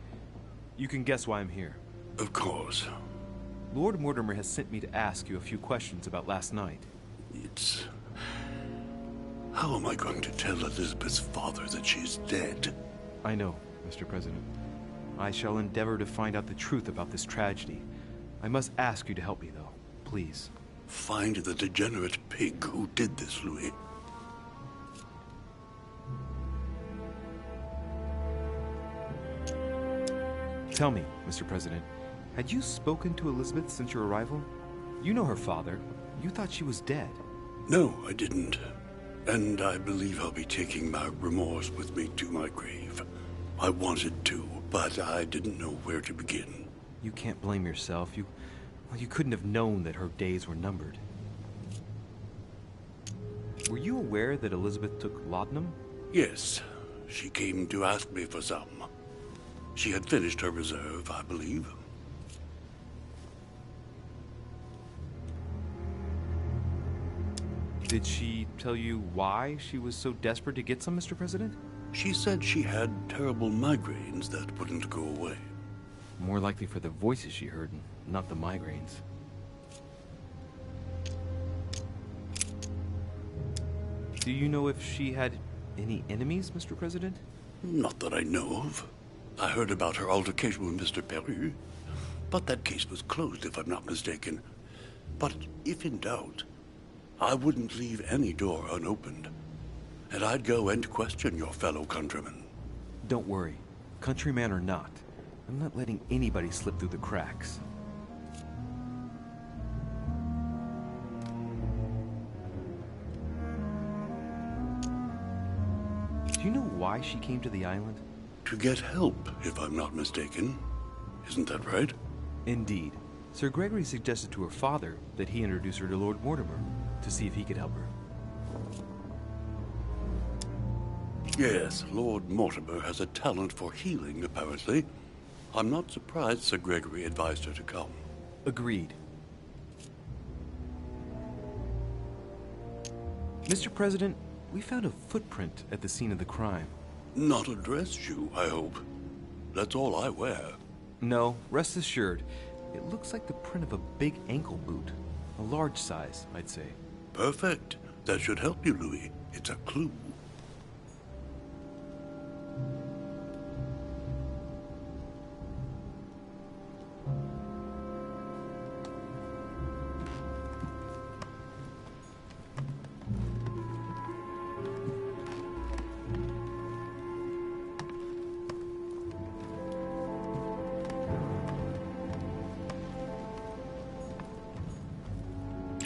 you can guess why I'm here.
Of course.
Lord Mortimer has sent me to ask you a few questions about last night.
It's... How am I going to tell Elizabeth's father that she's dead?
I know, Mr. President. I shall endeavor to find out the truth about this tragedy. I must ask you to help me, though. Please.
Find the degenerate pig who did this, Louis.
Tell me, Mr. President, had you spoken to Elizabeth since your arrival? You know her father. You thought she was dead.
No, I didn't. And I believe I'll be taking my remorse with me to my grave. I wanted to, but I didn't know where to begin.
You can't blame yourself. You couldn't have known that her days were numbered. Were you aware that Elizabeth took laudanum?
Yes. She came to ask me for some. She had finished her reserve, I believe.
Did she tell you why she was so desperate to get some, Mr. President?
She said she had terrible migraines that wouldn't go away.
More likely for the voices she heard, not the migraines. Do you know if she had any enemies, Mr. President?
Not that I know of. I heard about her altercation with Mr. Peru, but that case was closed, if I'm not mistaken. But if in doubt, I wouldn't leave any door unopened, and I'd go and question your fellow countrymen.
Don't worry, countryman or not, I'm not letting anybody slip through the cracks. Do you know why she came to the island?
To get help, if I'm not mistaken. Isn't that right?
Indeed. Sir Gregory suggested to her father that he introduce her to Lord Mortimer to see if he could help her.
Yes, Lord Mortimer has a talent for healing, apparently. I'm not surprised Sir Gregory advised her to come.
Agreed. Mr. President, we found a footprint at the scene of the crime.
Not a dress shoe, I hope. That's all I wear.
No, rest assured. It looks like the print of a big ankle boot. A large size, I'd say.
Perfect. That should help you, Louis. It's a clue.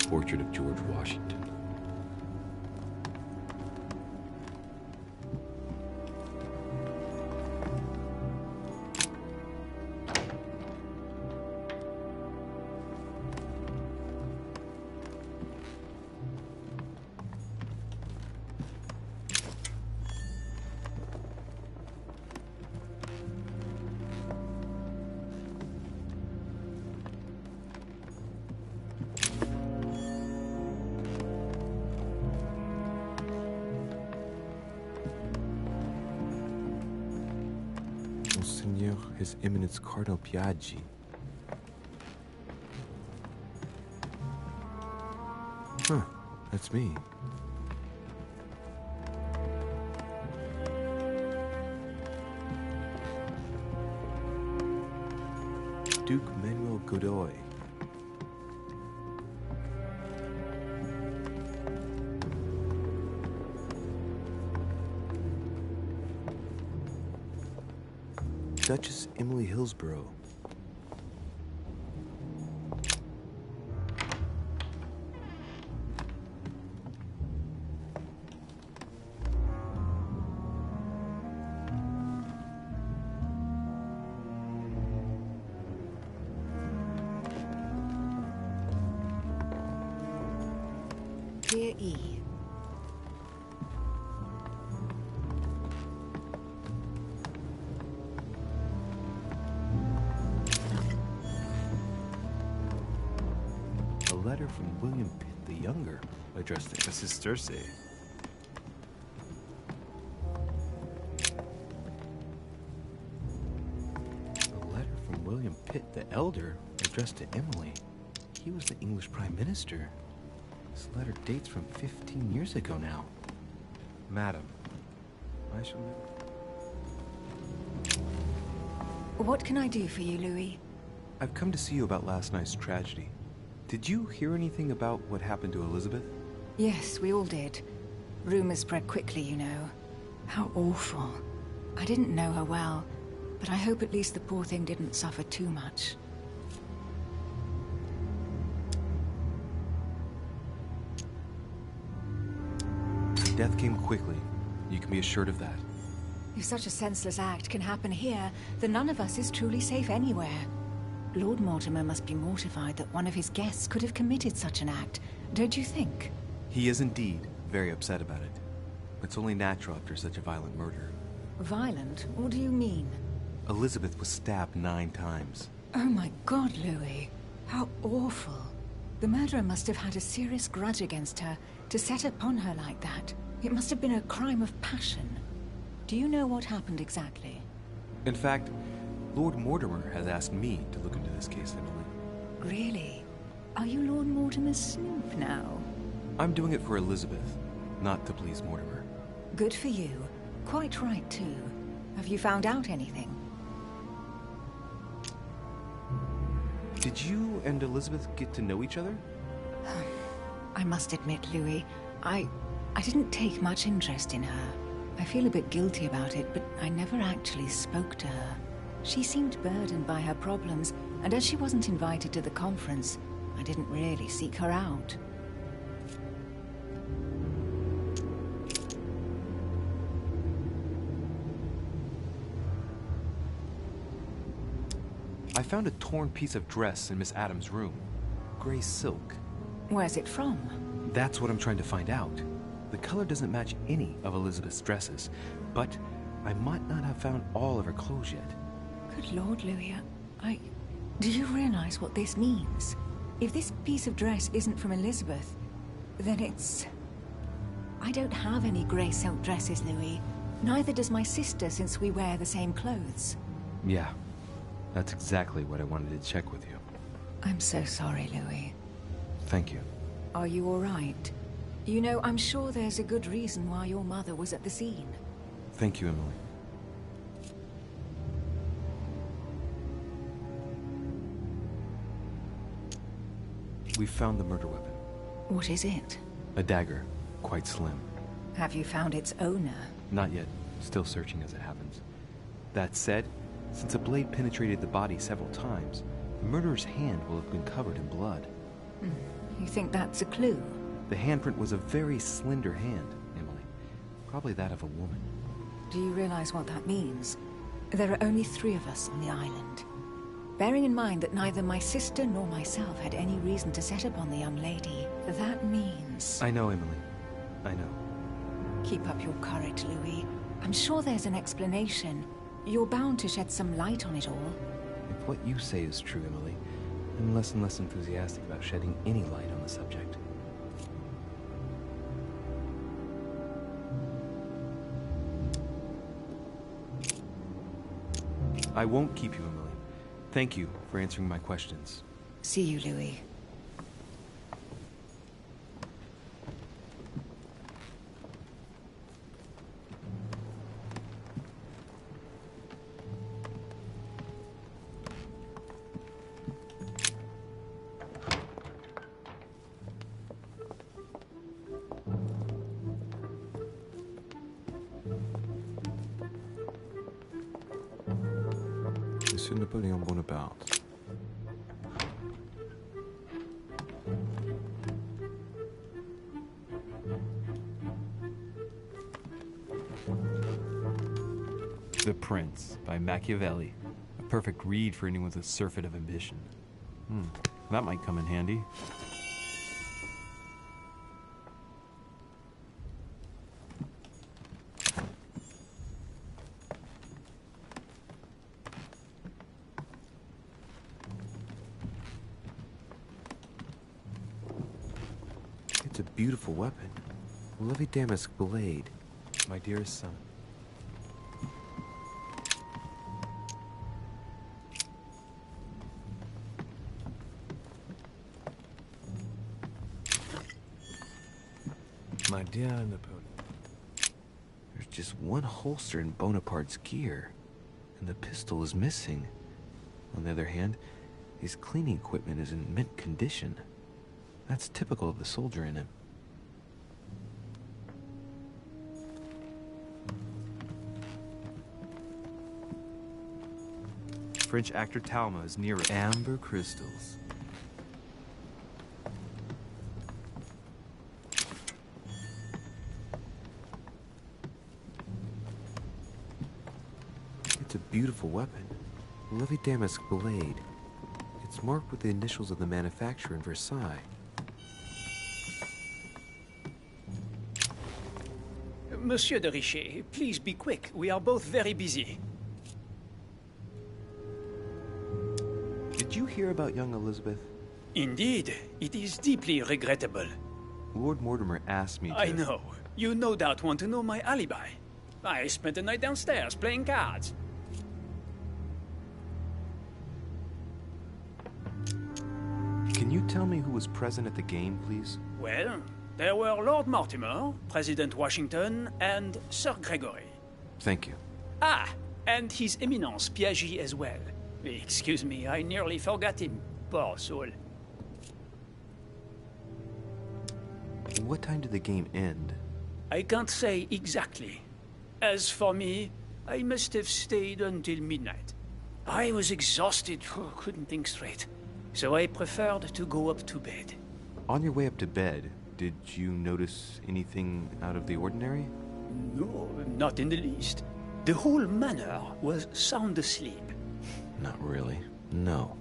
Portrait of George Washington. Monseigneur, His Eminence Cardinal Piaggi. Huh, that's me. Duke Manuel Godoy. Duchess Emily Hillsborough.
Dear E.
A letter from William Pitt the Younger, addressed to Mrs. Cersei. A letter from William Pitt the Elder, addressed to Emily. He was the English Prime Minister. This letter dates from 15 years ago now. Madam, I shall never...
What can I do for you, Louis?
I've come to see you about last night's tragedy. Did you hear anything about what happened to Elizabeth?
Yes, we all did. Rumors spread quickly, you know. How awful. I didn't know her well, but I hope at least the poor thing didn't suffer too much.
Death came quickly. You can be assured of that.
If such a senseless act can happen here, then none of us is truly safe anywhere. Lord Mortimer must be mortified that one of his guests could have committed such an act, don't you think?
He is indeed very upset about it. It's only natural after such a violent murder.
Violent? What do you mean?
Elizabeth was stabbed 9 times.
Oh my God, Louis. How awful. The murderer must have had a serious grudge against her to set upon her like that. It must have been a crime of passion. Do you know what happened exactly?
In fact, Lord Mortimer has asked me to look into this case, I believe.
Really? Are you Lord Mortimer's snoop now?
I'm doing it for Elizabeth, not to please Mortimer.
Good for you. Quite right, too. Have you found out anything?
Did you and Elizabeth get to know each other?
I must admit, Louis, I didn't take much interest in her. I feel a bit guilty about it, but I never actually spoke to her. She seemed burdened by her problems, and as she wasn't invited to the conference, I didn't really seek her out.
I found a torn piece of dress in Miss Adams' room. Gray silk.
Where's it from?
That's what I'm trying to find out. The color doesn't match any of Elizabeth's dresses, but I might not have found all of her clothes yet.
Good Lord, Louis, do you realize what this means? If this piece of dress isn't from Elizabeth, then it's... I don't have any grey silk dresses, Louis. Neither does my sister, since we wear the same clothes.
Yeah, that's exactly what I wanted to check with you.
I'm so sorry, Louis.
Thank you.
Are you all right? You know, I'm sure there's a good reason why your mother was at the scene.
Thank you, Emily. We found the murder weapon.
What is it?
A dagger, quite slim.
Have you found its owner?
Not yet. Still searching as it happens. That said, since the blade penetrated the body several times, the murderer's hand will have been covered in blood.
You think that's a clue?
The handprint was a very slender hand, Emily. Probably that of a woman.
Do you realize what that means? There are only 3 of us on the island. Bearing in mind that neither my sister nor myself had any reason to set upon the young lady, that means...
I know, Emily. I know.
Keep up your courage, Louis. I'm sure there's an explanation. You're bound to shed some light on it all.
If what you say is true, Emily, I'm less and less enthusiastic about shedding any light on the subject. I won't keep you, Emily. Thank you for answering my questions.
See you, Louis.
Monsieur Napoleon Bonaparte. The Prince by Machiavelli. A perfect read for anyone with a surfeit of ambition. That might come in handy.
It's a beautiful weapon. A lovely damask blade. My dearest son.
My dear Napoleon.
There's just one holster in Bonaparte's gear, and the pistol is missing. On the other hand, his cleaning equipment is in mint condition. That's typical of the soldier in him.
French actor Talma is near amber crystals.
It's a beautiful weapon. A lovely damask blade. It's marked with the initials of the manufacturer in Versailles.
Monsieur de Richet, please be quick. We are both very busy.
Did you hear about young Elizabeth?
Indeed, it is deeply regrettable.
Lord Mortimer asked me to...
I know. You no doubt want to know my alibi. I spent the night downstairs playing cards.
Can you tell me who was present at the game, please?
Well, there were Lord Mortimer, President Washington, and Sir Gregory.
Thank you.
Ah, and His Eminence Piaget as well. Excuse me, I nearly forgot him. Poor soul.
What time did the game end?
I can't say exactly. As for me, I must have stayed until midnight. I was exhausted, couldn't think straight. So I preferred to go up to bed.
On your way up to bed, did you notice anything out of the ordinary?
No, not in the least. The whole manor was sound asleep.
Not really.
No.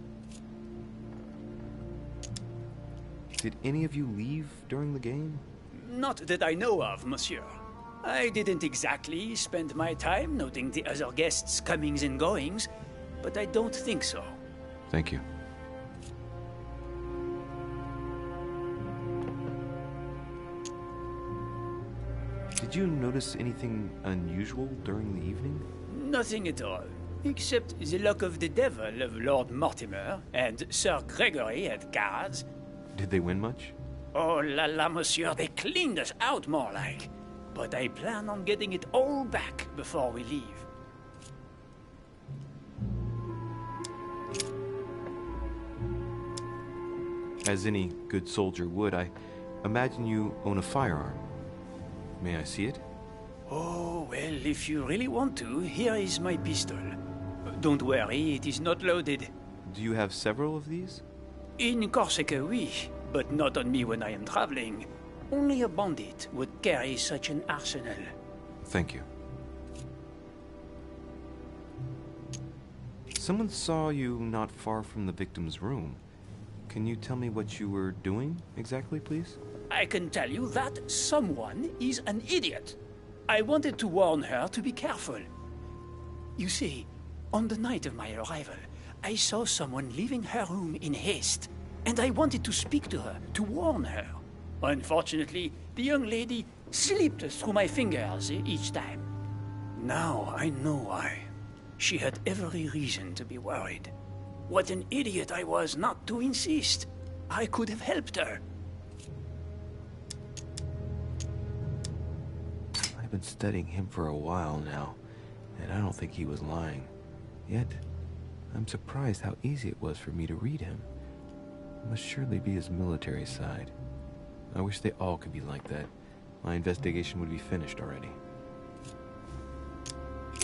Did any of you leave during the game?
Not that I know of, monsieur. I didn't exactly spend my time noting the other guests' comings and goings, but I don't think so.
Thank you. Did you notice anything unusual during the evening?
Nothing at all, except the luck of the devil of Lord Mortimer and Sir Gregory at cards.
Did they win much?
Oh la la, monsieur, they cleaned us out more like. But I plan on getting it all back before we leave.
As any good soldier would, I imagine you own a firearm. May I see it?
Oh, well, if you really want to, here is my pistol. Don't worry, it is not loaded.
Do you have several of these?
In Corsica, oui, but not on me when I am traveling. Only a bandit would carry such an arsenal.
Thank you. Someone saw you not far from the victim's room. Can you tell me what you were doing exactly, please?
I can tell you that someone is an idiot. I wanted to warn her to be careful. You see, on the night of my arrival, I saw someone leaving her room in haste, and I wanted to speak to her, to warn her. Unfortunately, the young lady slipped through my fingers each time. Now I know why. She had every reason to be worried. What an idiot I was not to insist. I could have helped her.
I've been studying him for a while now, and I don't think he was lying. Yet, I'm surprised how easy it was for me to read him. It must surely be his military side. I wish they all could be like that. My investigation would be finished already.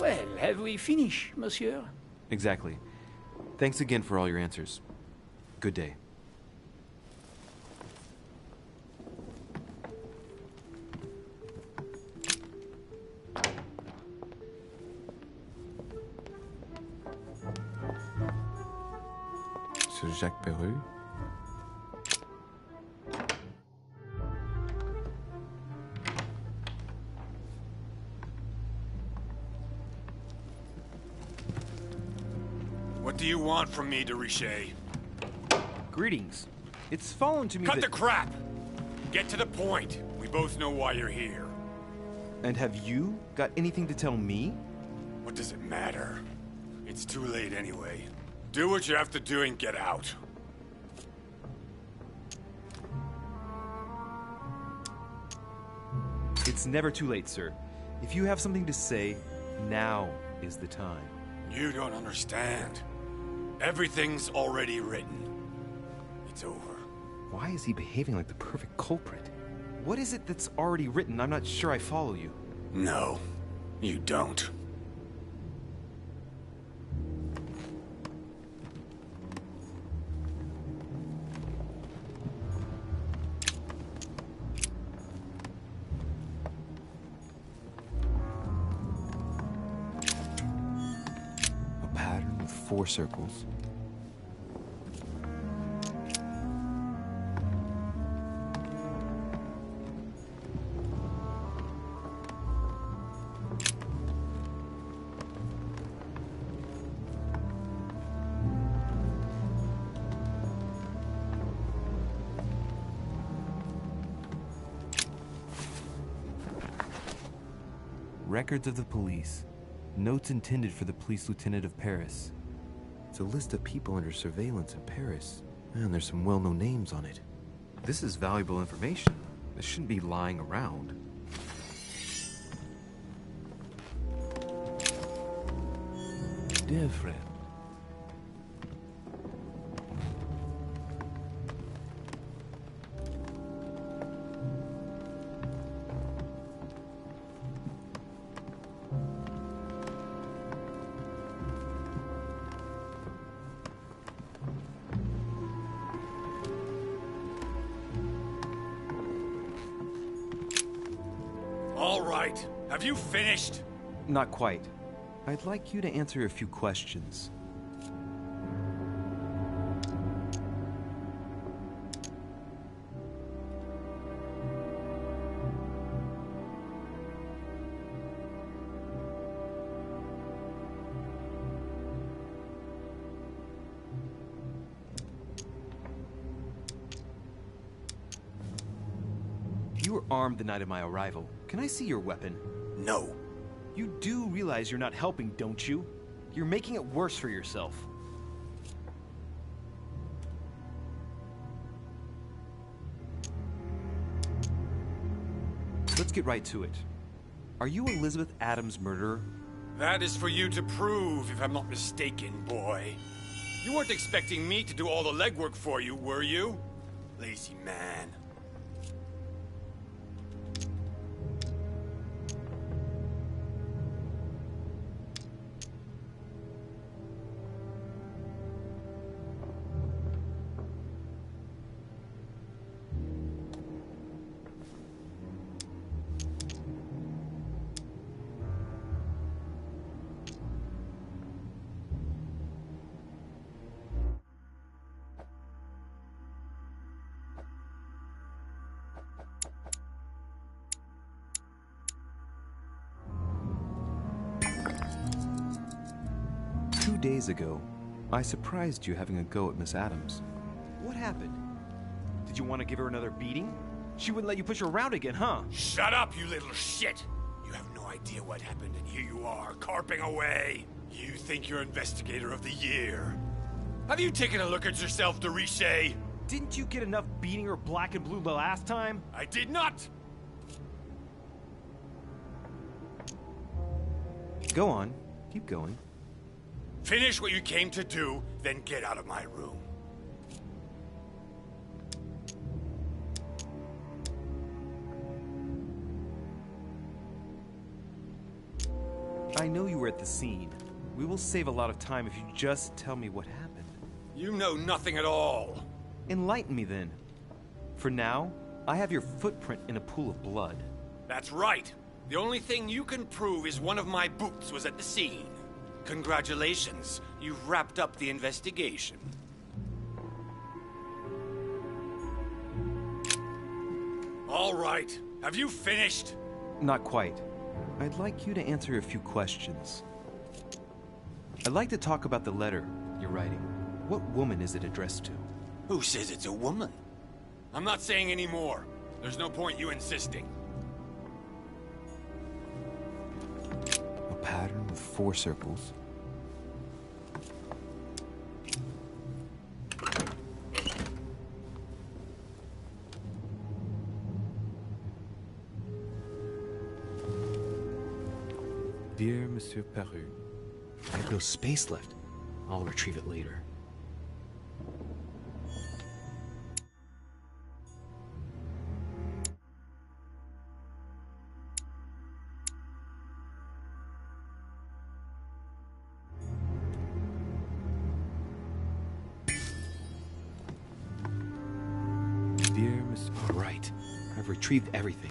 Well, have we finished, monsieur?
Exactly. Thanks again for all your answers. Good day. Sir Jacques Peru?
What do you want from me, de Richet?
Greetings. It's fallen to me
Cut
that...
the crap! Get to the point. We both know why you're here.
And have you got anything to tell me?
What does it matter? It's too late anyway. Do what you have to do and get out.
It's never too late, sir. If you have something to say, now is the time.
You don't understand. Everything's already written. It's over.
Why is he behaving like the perfect culprit? What is it that's already written? I'm not sure I follow you.
No, you don't.
A pattern with 4 circles. Records of the police. Notes intended for the police lieutenant of Paris. It's a list of people under surveillance in Paris. And there's some well-known names on it. This is valuable information. This shouldn't be lying around.
Dear friend,
All right. Have you finished?
Not quite. I'd like you to answer a few questions.
were armed the night of my arrival. Can I see your weapon?
No.
You do realize you're not helping, don't you? You're making it worse for yourself. Let's get right to it. Are you Elizabeth Adams' murderer?
That is for you to prove, if I'm not mistaken, boy. You weren't expecting me to do all the legwork for you, were you? Lazy man.
Days ago, I surprised you having a go at Miss Adams.
What happened? Did you want to give her another beating? She wouldn't let you push her around again, huh?
Shut up, you little shit! You have no idea what happened, and here you are, carping away. You think you're Investigator of the Year. Have you taken a look at yourself, de Richet?
Didn't you get enough beating her black and blue the last time?
I did not!
Go on. Keep going.
Finish what you came to do, then get out of my room.
I know you were at the scene. We will save a lot of time if you just tell me what happened.
You know nothing at all.
Enlighten me then. For now, I have your footprint in a pool of blood.
That's right. The only thing you can prove is one of my boots was at the scene. Congratulations, you've wrapped up the investigation. All right, have you finished?
Not quite. I'd like you to answer a few questions. I'd like to talk about the letter you're writing. What woman is it addressed to?
Who says it's a woman? I'm not saying any more. There's no point you insisting.
A pattern with 4 circles. Dear Monsieur Peru.
I have no space left. I'll retrieve it later.
Dear Monsieur...
All right. I've retrieved everything.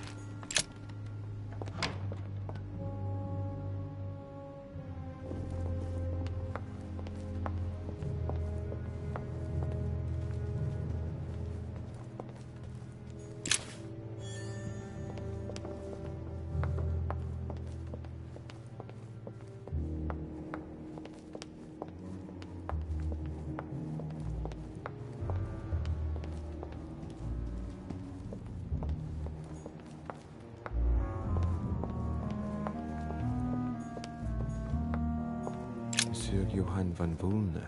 Monsieur Johann van Volner.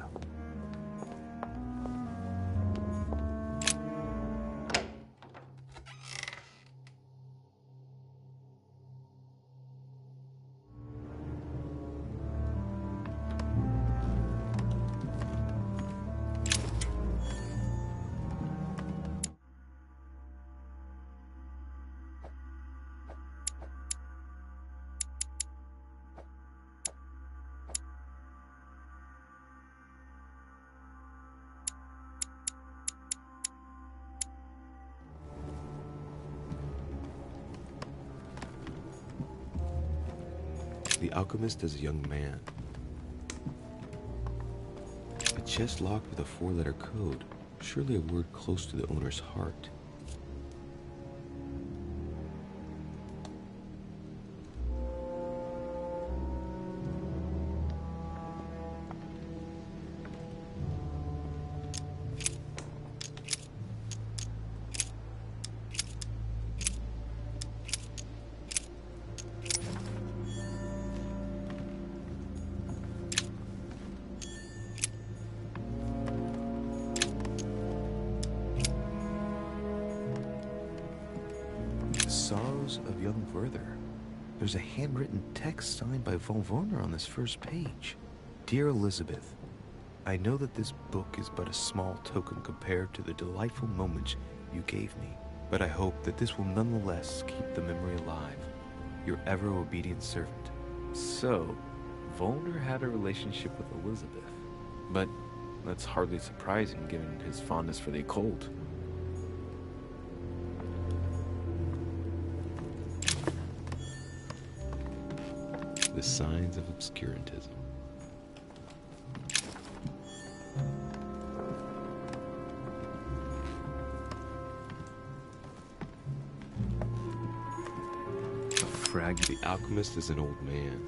The alchemist is a young man. A chest locked with a 4-letter code. Surely a word close to the owner's heart.
photos of young Werther. There's a handwritten text signed by von Werner on this first page. Dear Elizabeth, I know that this book is but a small token compared to the delightful moments you gave me, but I hope that this will nonetheless keep the memory alive. Your ever-obedient servant. So, Volner had a relationship with Elizabeth. But that's hardly surprising given his fondness for the occult. The signs of obscurantism. The alchemist is an old man.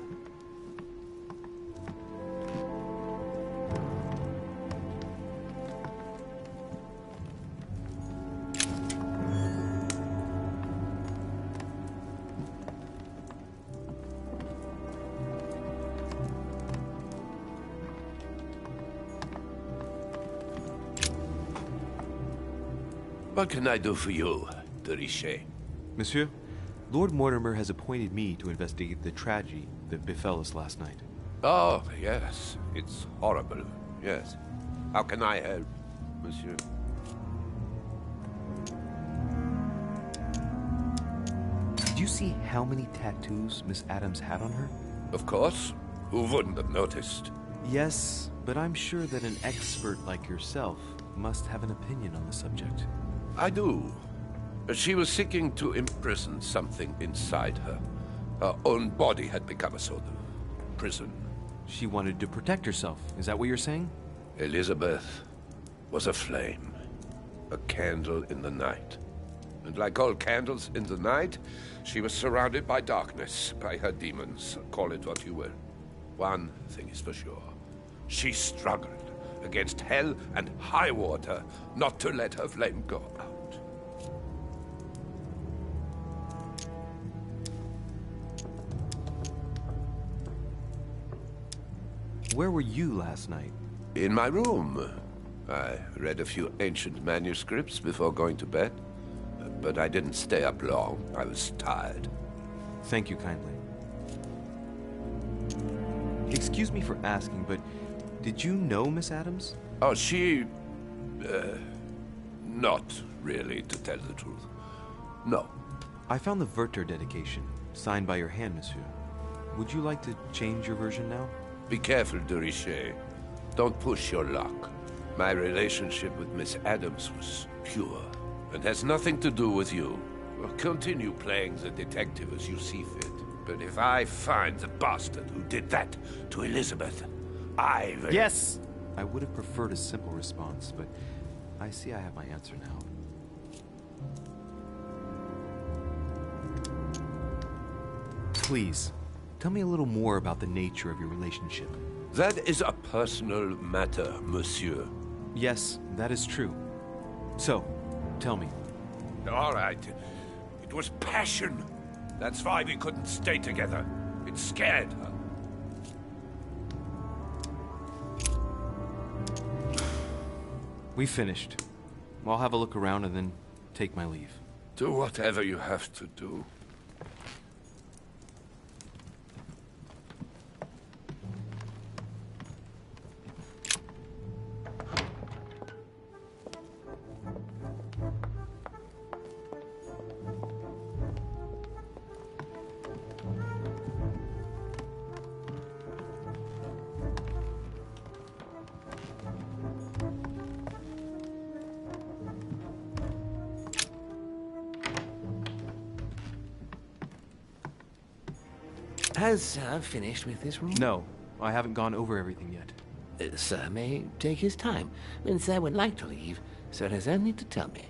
What can I do for you, de Richet?
Monsieur, Lord Mortimer has appointed me to investigate the tragedy that befell us last night.
Oh, yes. It's horrible. Yes. How can I help, monsieur?
Did you see how many tattoos Miss Adams had on her?
Of course. Who wouldn't have noticed?
Yes, but I'm sure that an expert like yourself must have an opinion on the subject.
I do. She was seeking to imprison something inside her. Her own body had become a sort of prison.
She wanted to protect herself. Is that what you're saying?
Elizabeth was a flame. A candle in the night. And like all candles in the night, she was surrounded by darkness, by her demons. Call it what you will. One thing is for sure. She struggled against hell and high water not to let her flame go out.
Where were you last night?
In my room. I read a few ancient manuscripts before going to bed. But I didn't stay up long. I was tired.
Thank you kindly. Excuse me for asking, but did you know Miss Adams?
Oh, she... not really, to tell the truth. No.
I found the Werther dedication, signed by your hand, monsieur. Would you like to change your version now?
Be careful, de Richet. Don't push your luck. My relationship with Miss Adams was pure, and has nothing to do with you. Continue playing the detective as you see fit. But if I find the bastard who did that to Elizabeth, I will...
Yes! I would have preferred a simple response, but I see I have my answer now. Please, tell me a little more about the nature of your relationship.
That is a personal matter, monsieur.
Yes, that is true. So, tell me.
All right. It was passion. That's why we couldn't stay together. It scared her.
We finished. I'll have a look around and then take my leave.
Do whatever you have to do.
Has finished with this room?
No, I haven't gone over everything yet.
Sir may take his time. When Sir would like to leave, Sir has only to tell me.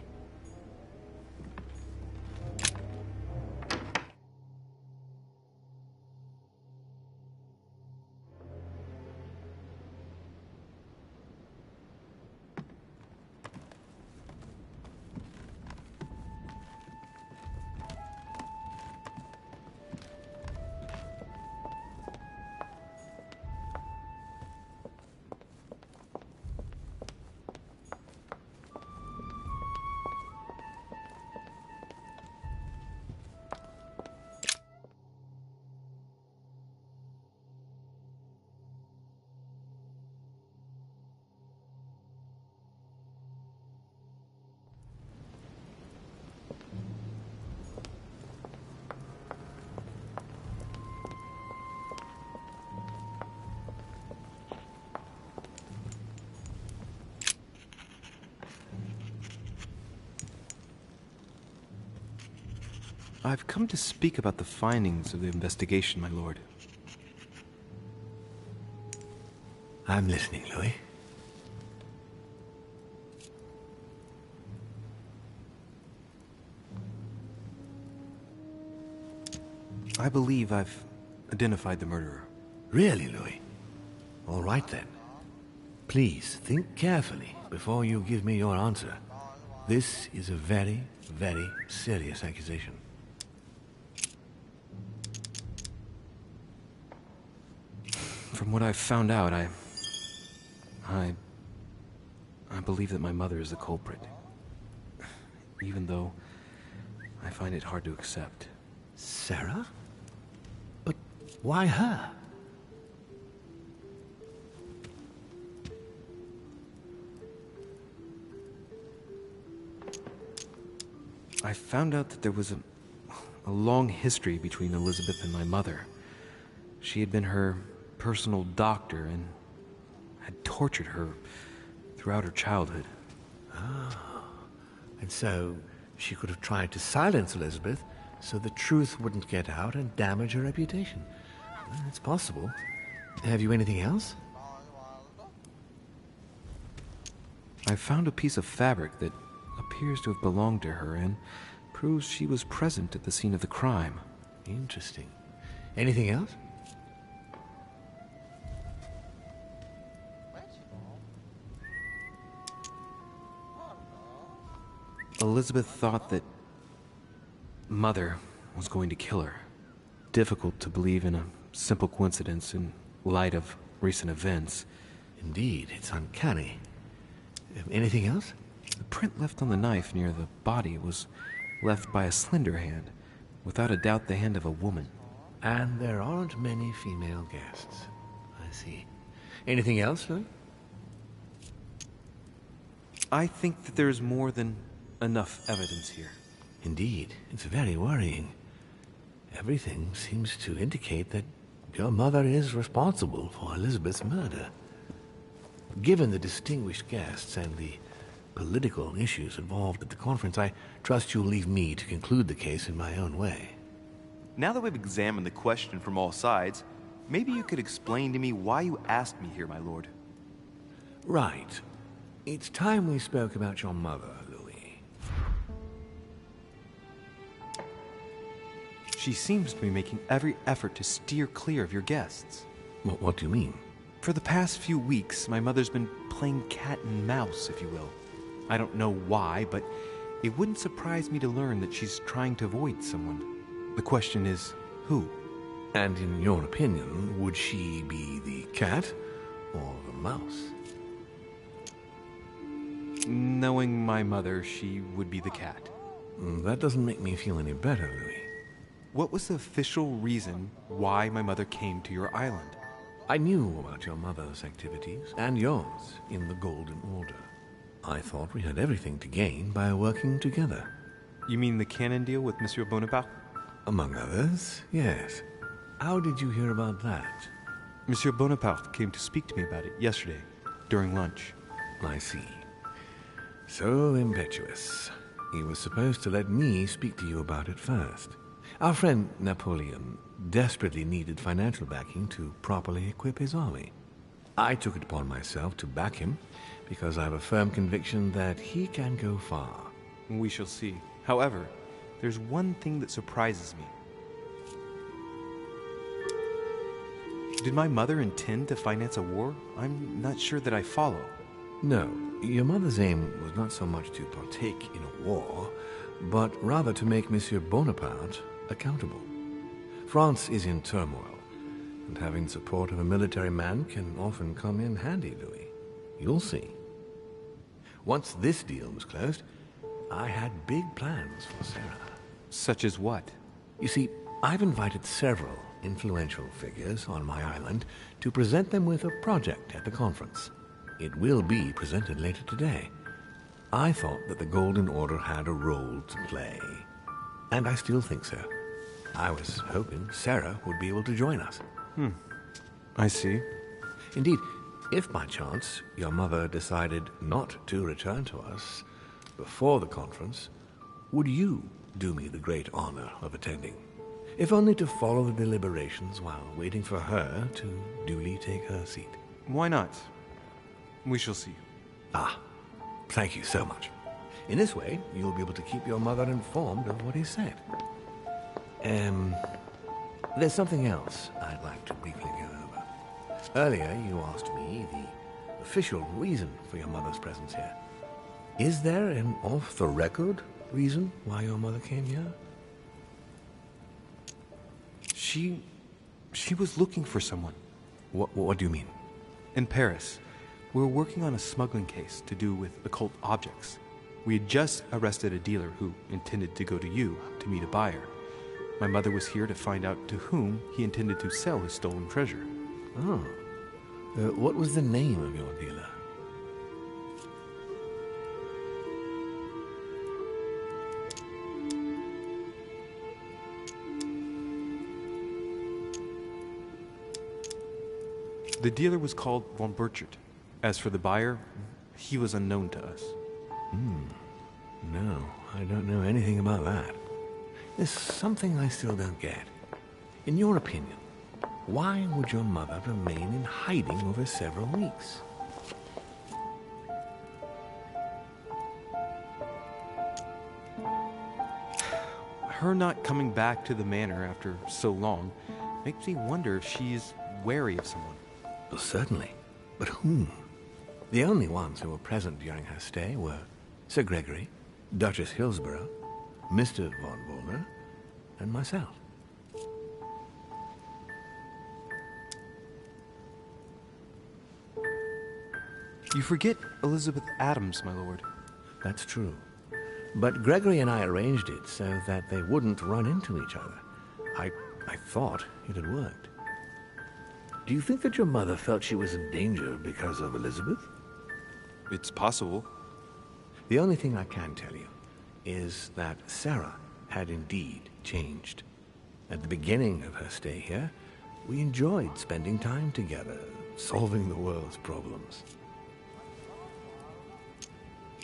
I've come to speak about the findings of the investigation, my lord.
I'm listening, Louis.
I believe I've identified the murderer.
Really, Louis? All right then. Please think carefully before you give me your answer. This is a very, very serious accusation.
From what I've found out, I believe that my mother is the culprit. Even though I find it hard to accept.
Sarah? But why her?
I found out that there was a long history between Elizabeth and my mother. She had been her personal doctor and had tortured her throughout her childhood.
Ah, and so she could have tried to silence Elizabeth so the truth wouldn't get out and damage her reputation. Well, it's possible. Have you anything else?
I found a piece of fabric that appears to have belonged to her and proves she was present at the scene of the crime.
Interesting. Anything else?
Elizabeth thought that Mother was going to kill her. Difficult to believe in a simple coincidence in light of recent events.
Indeed, it's uncanny. Anything else?
The print left on the knife near the body was left by a slender hand, without a doubt the hand of a woman.
And there aren't many female guests. I see. Anything else, Louis?
I think that there's more than enough evidence here.
Indeed, it's very worrying. Everything seems to indicate that your mother is responsible for Elizabeth's murder. Given the distinguished guests and the political issues involved at the conference, I trust you'll leave me to conclude the case in my own way.
Now that we've examined the question from all sides, maybe you could explain to me why you asked me here, my lord.
Right. It's time we spoke about your mother, Louis.
She seems to be making every effort to steer clear of your guests.
What do you mean?
For the past few weeks, my mother's been playing cat and mouse, if you will. I don't know why, but it wouldn't surprise me to learn that she's trying to avoid someone. The question is, who?
And in your opinion, would she be the cat or the mouse?
Knowing my mother, she would be the cat.
That doesn't make me feel any better, Louis.
What was the official reason why my mother came to your island?
I knew about your mother's activities, and yours, in the Golden Order. I thought we had everything to gain by working together.
You mean the cannon deal with Monsieur Bonaparte?
Among others, yes. How did you hear about that?
Monsieur Bonaparte came to speak to me about it yesterday, during lunch.
I see. So impetuous. He was supposed to let me speak to you about it first. Our friend Napoleon desperately needed financial backing to properly equip his army. I took it upon myself to back him because I have a firm conviction that he can go far.
We shall see. However, there's one thing that surprises me. Did my mother intend to finance a war? I'm not sure that I follow.
No, your mother's aim was not so much to partake in a war, but rather to make Monsieur Bonaparte accountable. France is in turmoil, and having support of a military man can often come in handy, Louis. You'll see. Once this deal was closed, I had big plans for Sarah.
Such as what?
You see, I've invited several influential figures on my island to present them with a project at the conference. It will be presented later today. I thought that the Golden Order had a role to play, and I still think so. I was hoping Sarah would be able to join us.
I see.
Indeed, if by chance your mother decided not to return to us before the conference, would you do me the great honor of attending, if only to follow the deliberations while waiting for her to duly take her seat.
Why not? We shall see.
Ah, thank you so much. In this way, you'll be able to keep your mother informed of what he said. There's something else I'd like to briefly go over. Earlier, you asked me the official reason for your mother's presence here. Is there an off-the-record reason why your mother came here?
She was looking for someone.
What do you mean?
In Paris, we were working on a smuggling case to do with occult objects. We had just arrested a dealer who intended to go to you to meet a buyer. My mother was here to find out to whom he intended to sell his stolen treasure.
Oh. What was the name of your dealer?
The dealer was called Von Burchard. As for the buyer, he was unknown to us.
No, I don't know anything about that. There's something I still don't get. In your opinion, why would your mother remain in hiding over several weeks?
Her not coming back to the manor after so long makes me wonder if she's wary of someone.
Well, certainly. But whom? The only ones who were present during her stay were Sir Gregory, Duchess Hillsborough, Mr. von Wollner, and myself.
You forget Elizabeth Adams, my lord.
That's true. But Gregory and I arranged it so that they wouldn't run into each other. I thought it had worked. Do you think that your mother felt she was in danger because of Elizabeth?
It's possible.
The only thing I can tell you is that Sarah had indeed changed. At the beginning of her stay here, we enjoyed spending time together, solving the world's problems.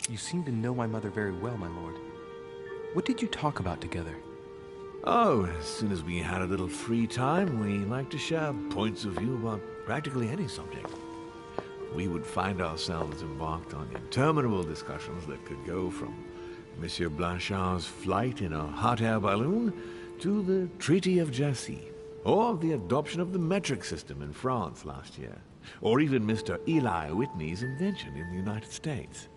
You seem to know my mother very well, my lord. What did you talk about together?
Oh, as soon as we had a little free time, we liked to share points of view about practically any subject. We would find ourselves embarked on interminable discussions that could go from Monsieur Blanchard's flight in a hot air balloon to the Treaty of Jassy, or the adoption of the metric system in France last year, or even Mr. Eli Whitney's invention in the United States.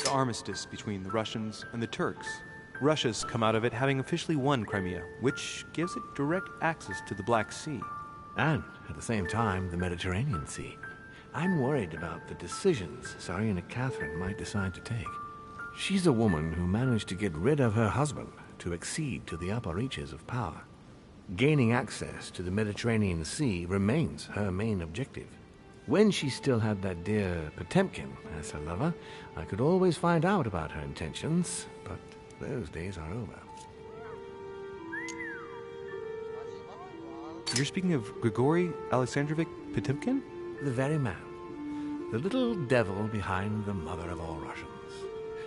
The armistice between the Russians and the Turks. Russia's come out of it having officially won Crimea, which gives it direct access to the Black Sea.
And, at the same time, the Mediterranean Sea. I'm worried about the decisions Tsarina Catherine might decide to take. She's a woman who managed to get rid of her husband to accede to the upper reaches of power. Gaining access to the Mediterranean Sea remains her main objective. When she still had that dear Potemkin as her lover, I could always find out about her intentions, but those days are over.
You're speaking of Grigory Alexandrovich Potemkin?
The very man. The little devil behind the mother of all Russians.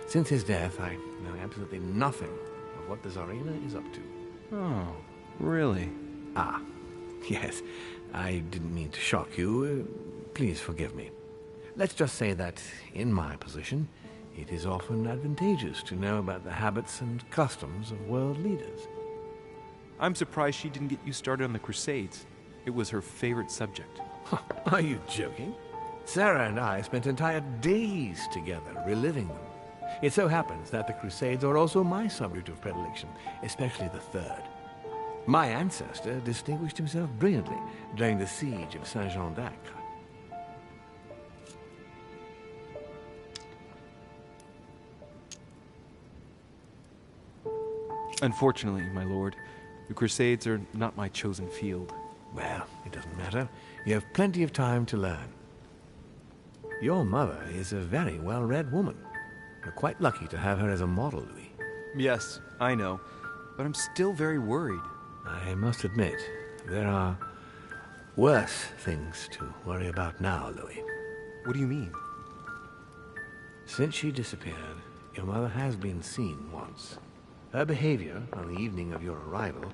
Since his death, I know absolutely nothing of what the Tsarina is up to.
Oh, really?
Ah, yes. I didn't mean to shock you. Please forgive me. Let's just say that, in my position, it is often advantageous to know about the habits and customs of world leaders.
I'm surprised she didn't get you started on the Crusades. It was her favorite subject.
Are you joking? Sarah and I spent entire days together reliving them. It so happens that the Crusades are also my subject of predilection, especially the Third. My ancestor distinguished himself brilliantly during the siege of Saint-Jean d'Acre.
Unfortunately, my lord, the Crusades are not my chosen field.
Well, it doesn't matter. You have plenty of time to learn. Your mother is a very well-read woman. You're quite lucky to have her as a model, Louis.
Yes, I know, but I'm still very worried.
I must admit, there are worse things to worry about now, Louis.
What do you mean?
Since she disappeared, your mother has been seen once. Her behavior on the evening of your arrival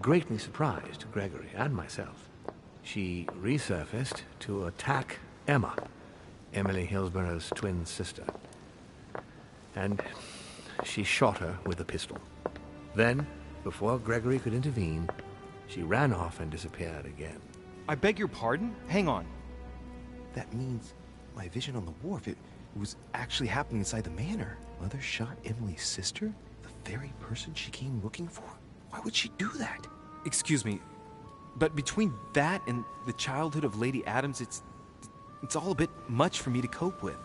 greatly surprised Gregory and myself. She resurfaced to attack Emma, Emily Hillsborough's twin sister. And she shot her with a pistol. Then, before Gregory could intervene, she ran off and disappeared again.
I beg your pardon? Hang on. That means my vision on the wharf, it was actually happening inside the manor. Mother shot Emily's sister? The very person she came looking for? Why would she do that? Excuse me, but between that and the childhood of Lady Adams, it's all a bit much for me to cope with.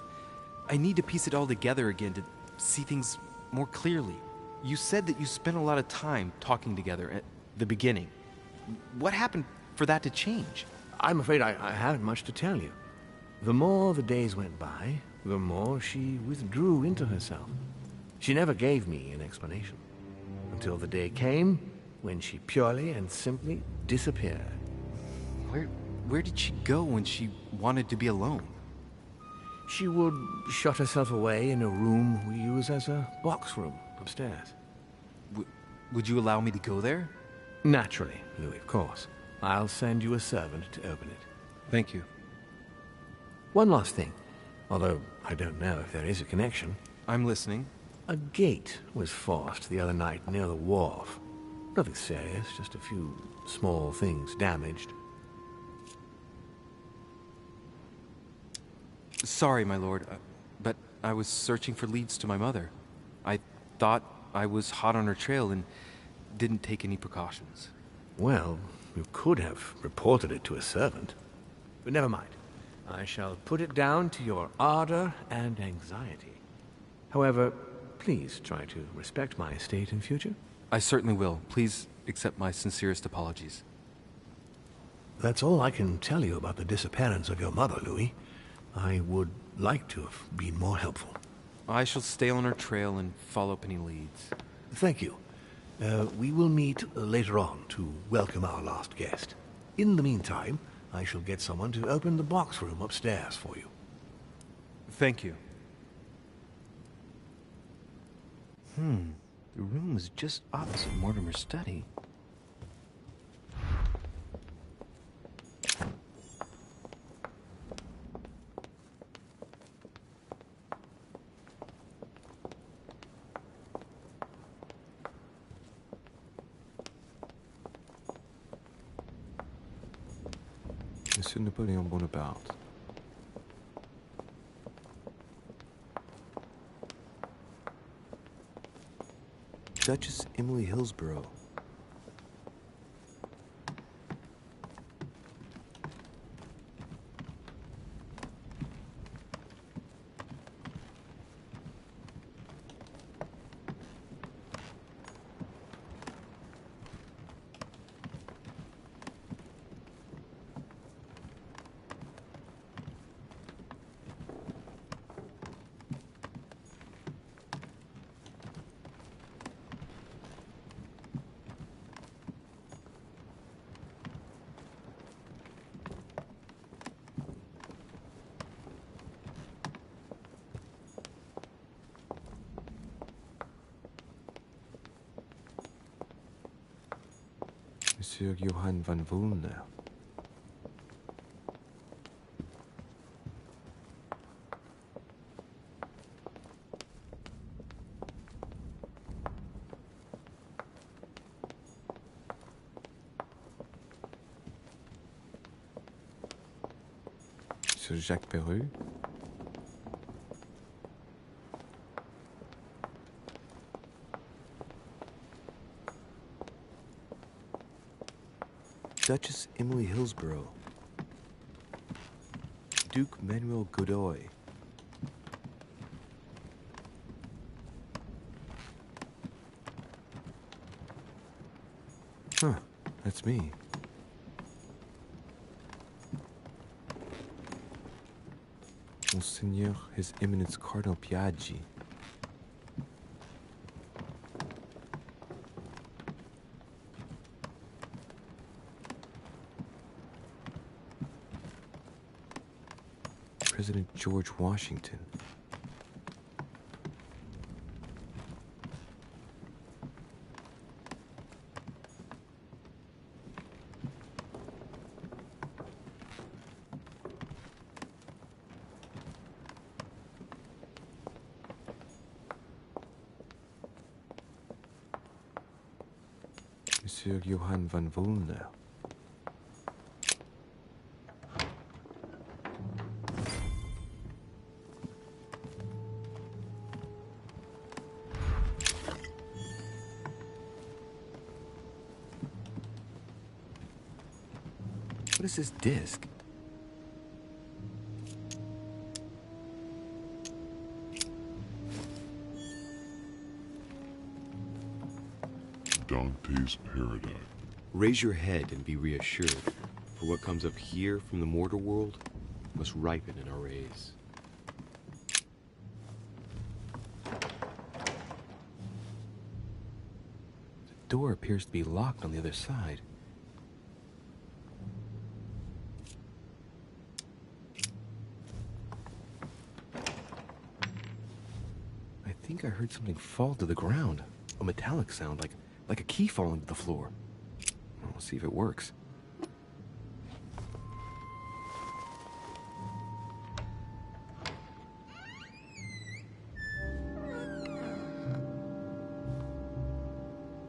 I need to piece it all together again to see things more clearly. You said that you spent a lot of time talking together at the beginning. What happened for that to change?
I'm afraid I haven't much to tell you. The more the days went by, the more she withdrew into herself. She never gave me an explanation. Until the day came when she purely and simply disappeared.
Where did she go when she wanted to be alone?
She would shut herself away in a room we use as a box room upstairs.
Would you allow me to go there?
Naturally, Louis, of course. I'll send you a servant to open it.
Thank you.
One last thing, although I don't know if there is a connection.
I'm listening.
A gate was forced the other night near the wharf. Nothing serious, just a few small things damaged.
Sorry, my lord, but I was searching for leads to my mother. I thought I was hot on her trail and didn't take any precautions.
Well, you could have reported it to a servant. But never mind. I shall put it down to your ardor and anxiety. However, please try to respect my state in future.
I certainly will. Please accept my sincerest apologies.
That's all I can tell you about the disappearance of your mother, Louis. I would like to have been more helpful.
I shall stay on her trail and follow up any leads.
Thank you. We will meet later on to welcome our last guest. In the meantime, I shall get someone to open the box room upstairs for you.
Thank you. The room was just opposite Mortimer's study. Monsieur Napoleon Bonaparte. Duchess Emily Hillsborough. Monsieur Johann van Volner. Monsieur Jacques Perru. Duchess Emily Hillsborough. Duke Manuel Godoy. Huh, that's me. Monseigneur His Eminence Cardinal Piaggi. President George Washington. Sir Johann von Wollner. What is this disc?
Dante's Paradise.
Raise your head and be reassured, for what comes up here from the mortar world must ripen in our rays. The door appears to be locked on the other side. I think I heard something fall to the ground. A metallic sound, like a key falling to the floor. We'll see if it works.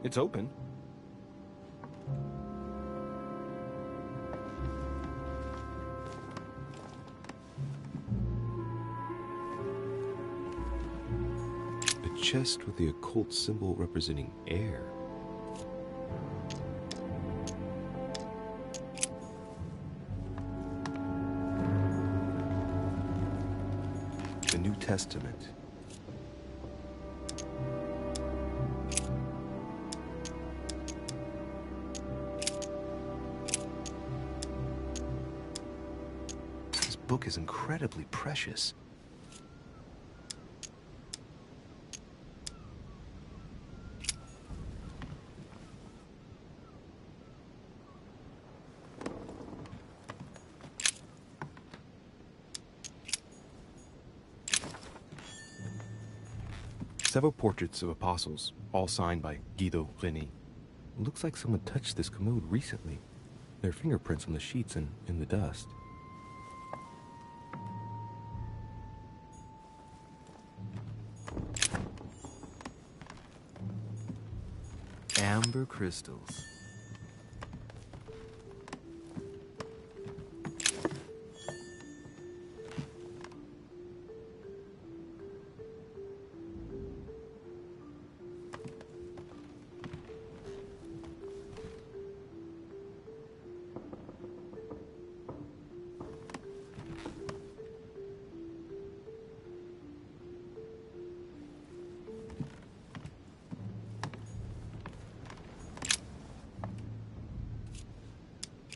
It's open. A chest with the occult symbol representing air. The New Testament. This book is incredibly precious. Several portraits of apostles, all signed by Guido Reni. Looks like someone touched this commode recently. There are fingerprints on the sheets and in the dust. Amber crystals.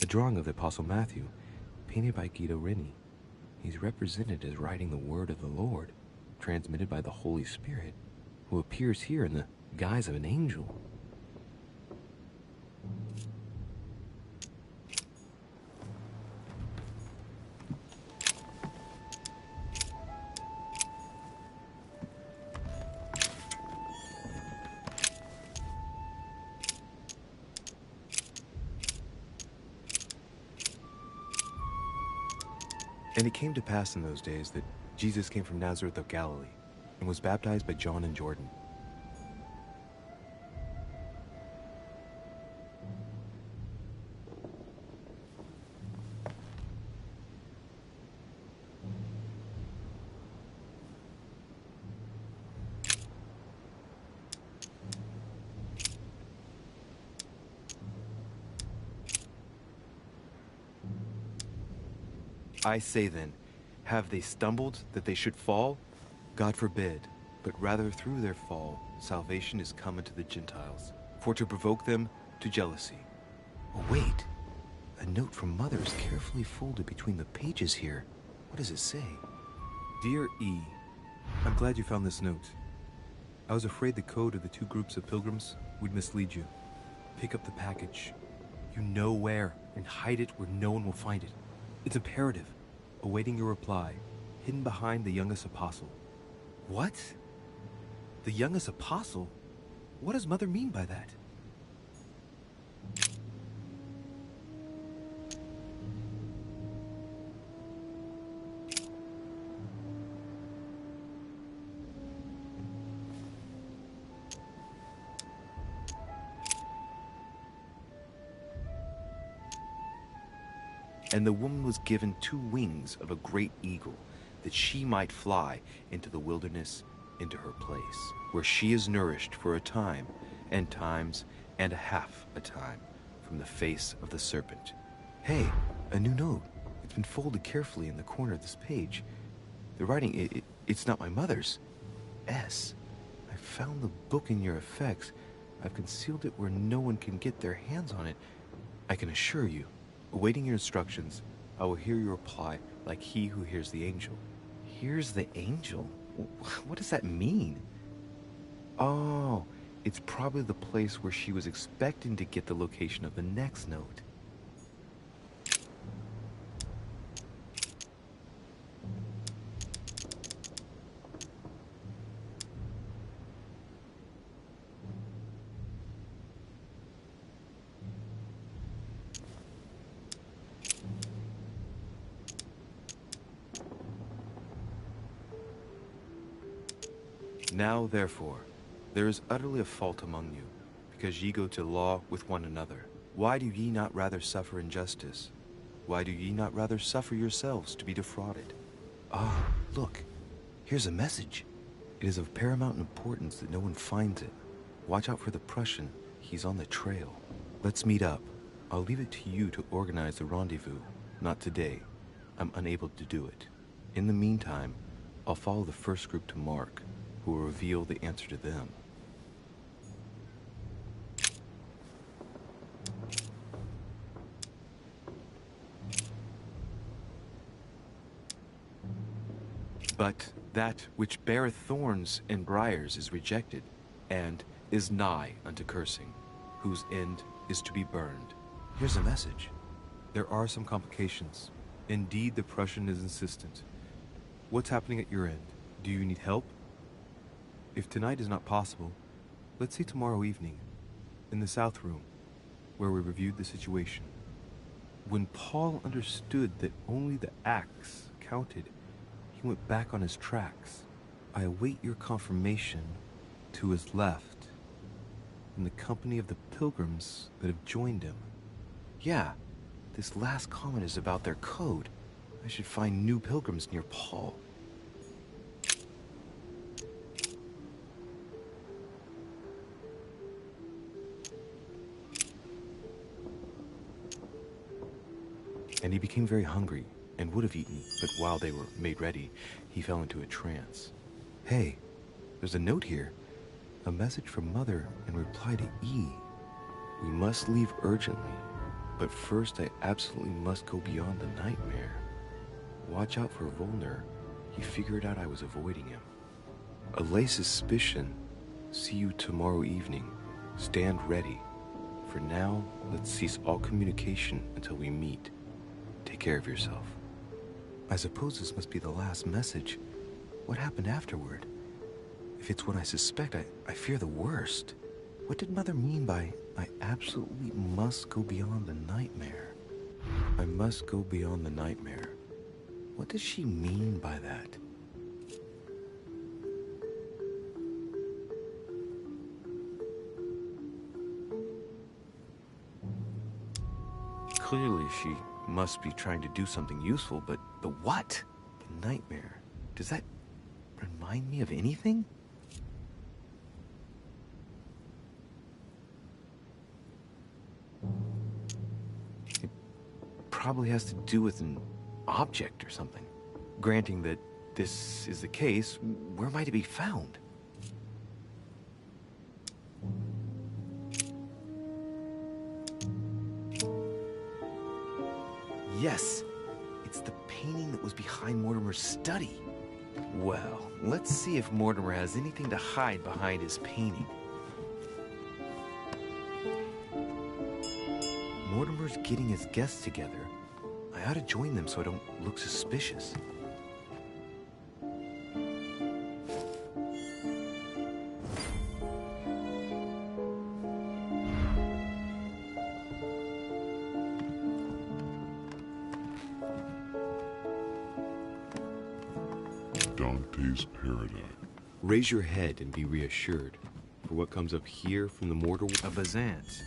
A drawing of the Apostle Matthew, painted by Guido Reni. He's represented as writing the word of the Lord, transmitted by the Holy Spirit, who appears here in the guise of an angel. And it came to pass in those days that Jesus came from Nazareth of Galilee and was baptized by John in Jordan. I say then, have they stumbled that they should fall? God forbid, but rather through their fall, salvation is come unto the Gentiles, for to provoke them to jealousy. Oh, wait, a note from Mother is carefully folded between the pages here. What does it say? Dear E, I'm glad you found this note. I was afraid the code of the two groups of pilgrims would mislead you. Pick up the package. You know where, and hide it where no one will find it. It's imperative. Awaiting your reply, hidden behind the youngest apostle. What? The youngest apostle? What does Mother mean by that? And the woman was given 2 wings of a great eagle, that she might fly into the wilderness, into her place, where she is nourished for a time, and times, and a half a time, from the face of the serpent. Hey, a new note. It's been folded carefully in the corner of this page. The writing, it's not my mother's. S. I found the book in your effects. I've concealed it where no one can get their hands on it. I can assure you, awaiting your instructions, I will hear your reply like he who hears the angel. Hears the angel? What does that mean? Oh, it's probably the place where she was expecting to get the location of the next note. Now, therefore, there is utterly a fault among you, because ye go to law with one another. Why do ye not rather suffer injustice? Why do ye not rather suffer yourselves to be defrauded? Ah, look, here's a message. It is of paramount importance that no one finds it. Watch out for the Prussian. He's on the trail. Let's meet up. I'll leave it to you to organize the rendezvous. Not today. I'm unable to do it. In the meantime, I'll follow the first group to Mark, who will reveal the answer to them. But that which beareth thorns and briars is rejected, and is nigh unto cursing, whose end is to be burned. Here's a message. There are some complications. Indeed, the Prussian is insistent. What's happening at your end? Do you need help? If tonight is not possible, let's see tomorrow evening, in the South Room, where we reviewed the situation. When Paul understood that only the axe counted, he went back on his tracks. I await your confirmation to his left, in the company of the pilgrims that have joined him. Yeah, this last comment is about their code. I should find new pilgrims near Paul. And he became very hungry, and would have eaten, but while they were made ready, he fell into a trance. Hey, there's a note here. A message from Mother in reply to E. We must leave urgently, but first I absolutely must go beyond the nightmare. Watch out for Volner. He figured out I was avoiding him. Allay suspicion. See you tomorrow evening. Stand ready. For now, let's cease all communication until we meet. Take care of yourself. I suppose this must be the last message. What happened afterward? If it's what I suspect, I fear the worst. What did Mother mean by, I absolutely must go beyond the nightmare? I must go beyond the nightmare. What does she mean by that? Clearly, she must be trying to do something useful, but what? The nightmare. Does that remind me of anything? It probably has to do with an object or something. Granting that this is the case, where might it be found? Yes, it's the painting that was behind Mortimer's study. Well, let's see if Mortimer has anything to hide behind his painting. Mortimer's getting his guests together. I ought to join them so I don't look suspicious.
Dante's Paradise.
Raise your head and be reassured, for what comes up here from the mortal of Byzance.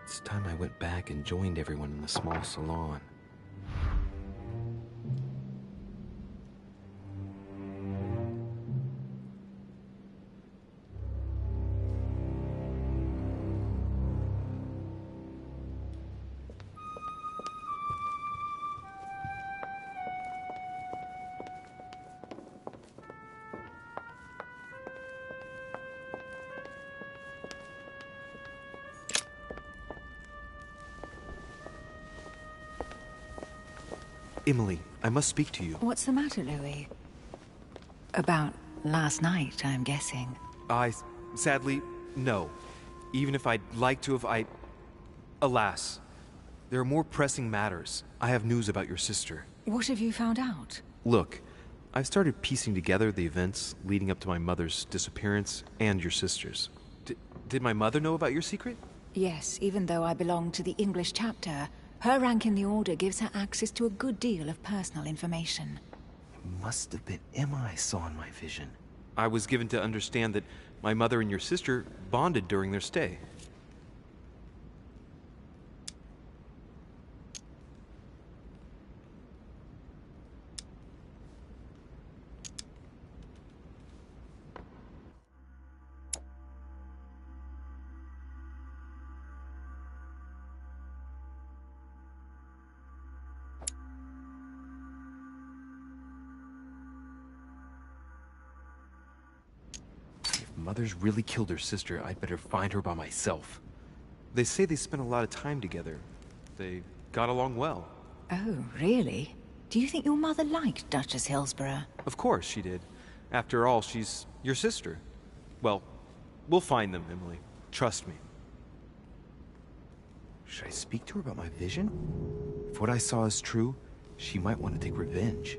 It's time I went back and joined everyone in the small salon. Emily, I must speak to you.
What's the matter, Louis? About last night, I'm guessing.
Sadly, no. Even if I'd like to have, alas. There are more pressing matters. I have news about your sister.
What have you found out?
Look,
I've started piecing together the events leading up to my mother's disappearance and your sister's. Did my mother know about your secret?
Yes, even though I belong to the English chapter, her rank in the Order gives her access to a good deal of personal information.
It must have been Emma I saw in my vision. I was given to understand that my mother and your sister bonded during their stay. Mother's really killed her sister, I'd better find her by myself. They say they spent a lot of time together. They got along well.
Oh, really? Do you think your mother liked Duchess Hillsborough?
Of course she did. After all, she's your sister. Well, we'll find them, Emily. Trust me. Should I speak to her about my vision? If what I saw is true, she might want to take revenge.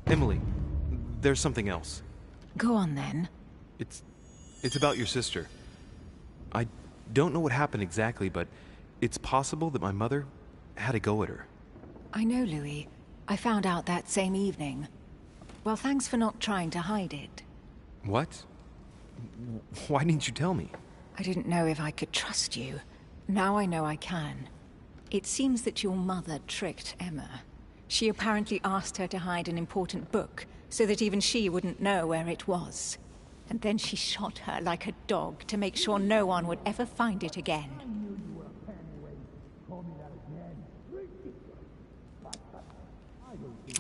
Emily, there's something else.
Go on, then.
It's about your sister. I don't know what happened exactly, but it's possible that my mother had a go at her.
I know, Louis. I found out that same evening. Well, thanks for not trying to hide it.
What? Why didn't you tell me?
I didn't know if I could trust you. Now I know I can. It seems that your mother tricked Emma. She apparently asked her to hide an important book, so that even she wouldn't know where it was. And then she shot her like a dog to make sure no one would ever find it again.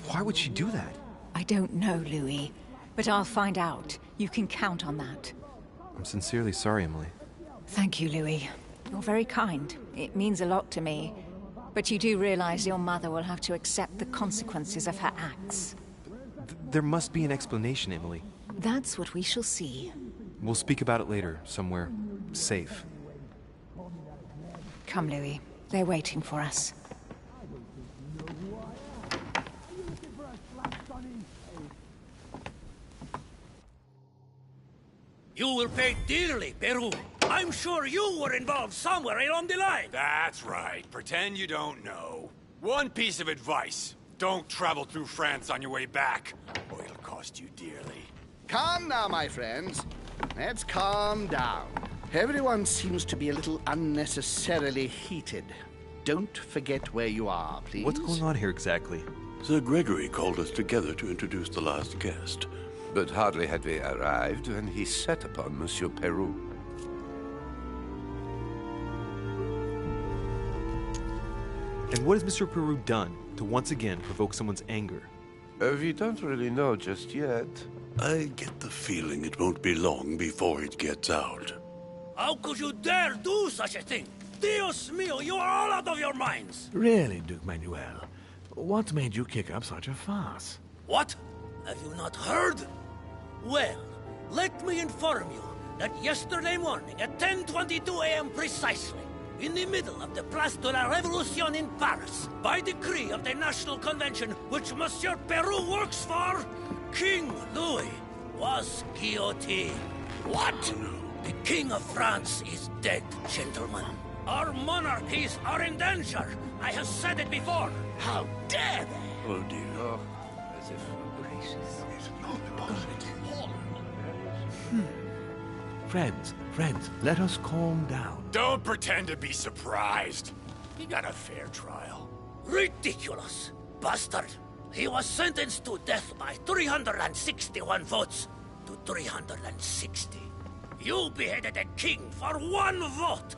Why would she do that?
I don't know, Louis. But I'll find out. You can count on that.
I'm sincerely sorry, Emily.
Thank you, Louis. You're very kind. It means a lot to me. But you do realize your mother will have to accept the consequences of her acts.
There must be an explanation, Emily.
That's what we shall see.
We'll speak about it later, somewhere safe.
Come, Louis. They're waiting for us.
You will pay dearly, Peru. I'm sure you were involved somewhere along the line.
That's right. Pretend you don't know. One piece of advice. Don't travel through France on your way back, or it'll cost you dearly.
Calm now, my friends. Let's calm down. Everyone seems to be a little unnecessarily heated. Don't forget where you are, please.
What's going on here exactly?
Sir Gregory called us together to introduce the last guest.
But hardly had we arrived when he set upon Monsieur Peru.
And what has Monsieur Peru done to once again provoke someone's anger?
We don't really know just yet.
I get the feeling it won't be long before it gets out.
How could you dare do such a thing? Dios mío, you are all out of your minds!
Really, Duke Manuel? What made you kick up such a fuss?
What? Have you not heard? Well, let me inform you that yesterday morning at 10:22 a.m. precisely, in the middle of the Place de la Révolution in Paris, by decree of the National Convention which Monsieur Peru works for, King Louis was guillotined. What? The King of France is dead, gentlemen. Our monarchies are in danger. I have said it before. How dare they?
Oh, dear.
Oh, as if gracious.
Friends, let us calm down.
Don't pretend to be surprised. He got a fair trial.
Ridiculous! Bastard! He was sentenced to death by 361 votes to 360. You beheaded a king for one vote!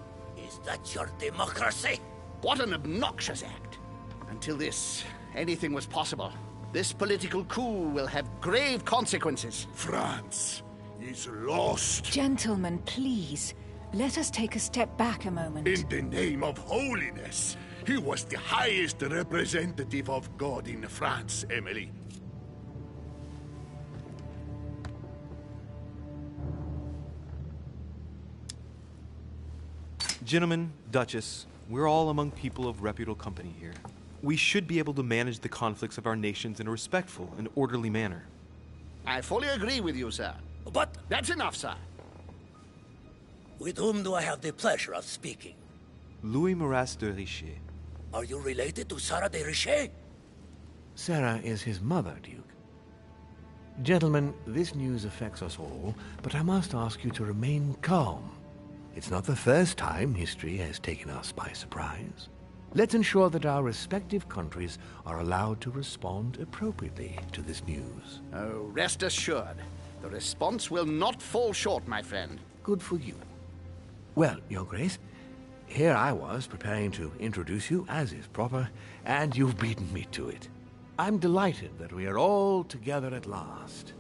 Is that your democracy?
What an obnoxious act. Until anything was possible. This political coup will have grave consequences.
France is lost.
Gentlemen, please. Let us take a step back a moment.
In the name of holiness. He was the highest representative of God in France, Emily.
Gentlemen, Duchess, we're all among people of reputable company here. We should be able to manage the conflicts of our nations in a respectful and orderly manner.
I fully agree with you, sir.
But...
That's enough, sir.
With whom do I have the pleasure of speaking?
Louis Maras de Richet.
Are you related to Sarah de Richet?
Sarah is his mother, Duke. Gentlemen, this news affects us all, but I must ask you to remain calm. It's not the first time history has taken us by surprise. Let's ensure that our respective countries are allowed to respond appropriately to this news.
Oh, rest assured. The response will not fall short, my friend.
Good for you. Well, Your Grace, here I was preparing to introduce you, as is proper, and you've beaten me to it. I'm delighted that we are all together at last.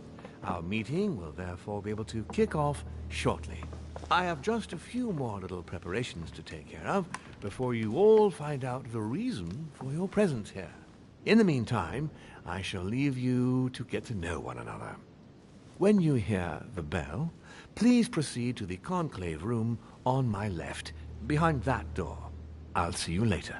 Our meeting will therefore be able to kick off shortly. I have just a few more little preparations to take care of before you all find out the reason for your presence here. In the meantime, I shall leave you to get to know one another. When you hear the bell, please proceed to the conclave room on my left, behind that door. I'll see you later.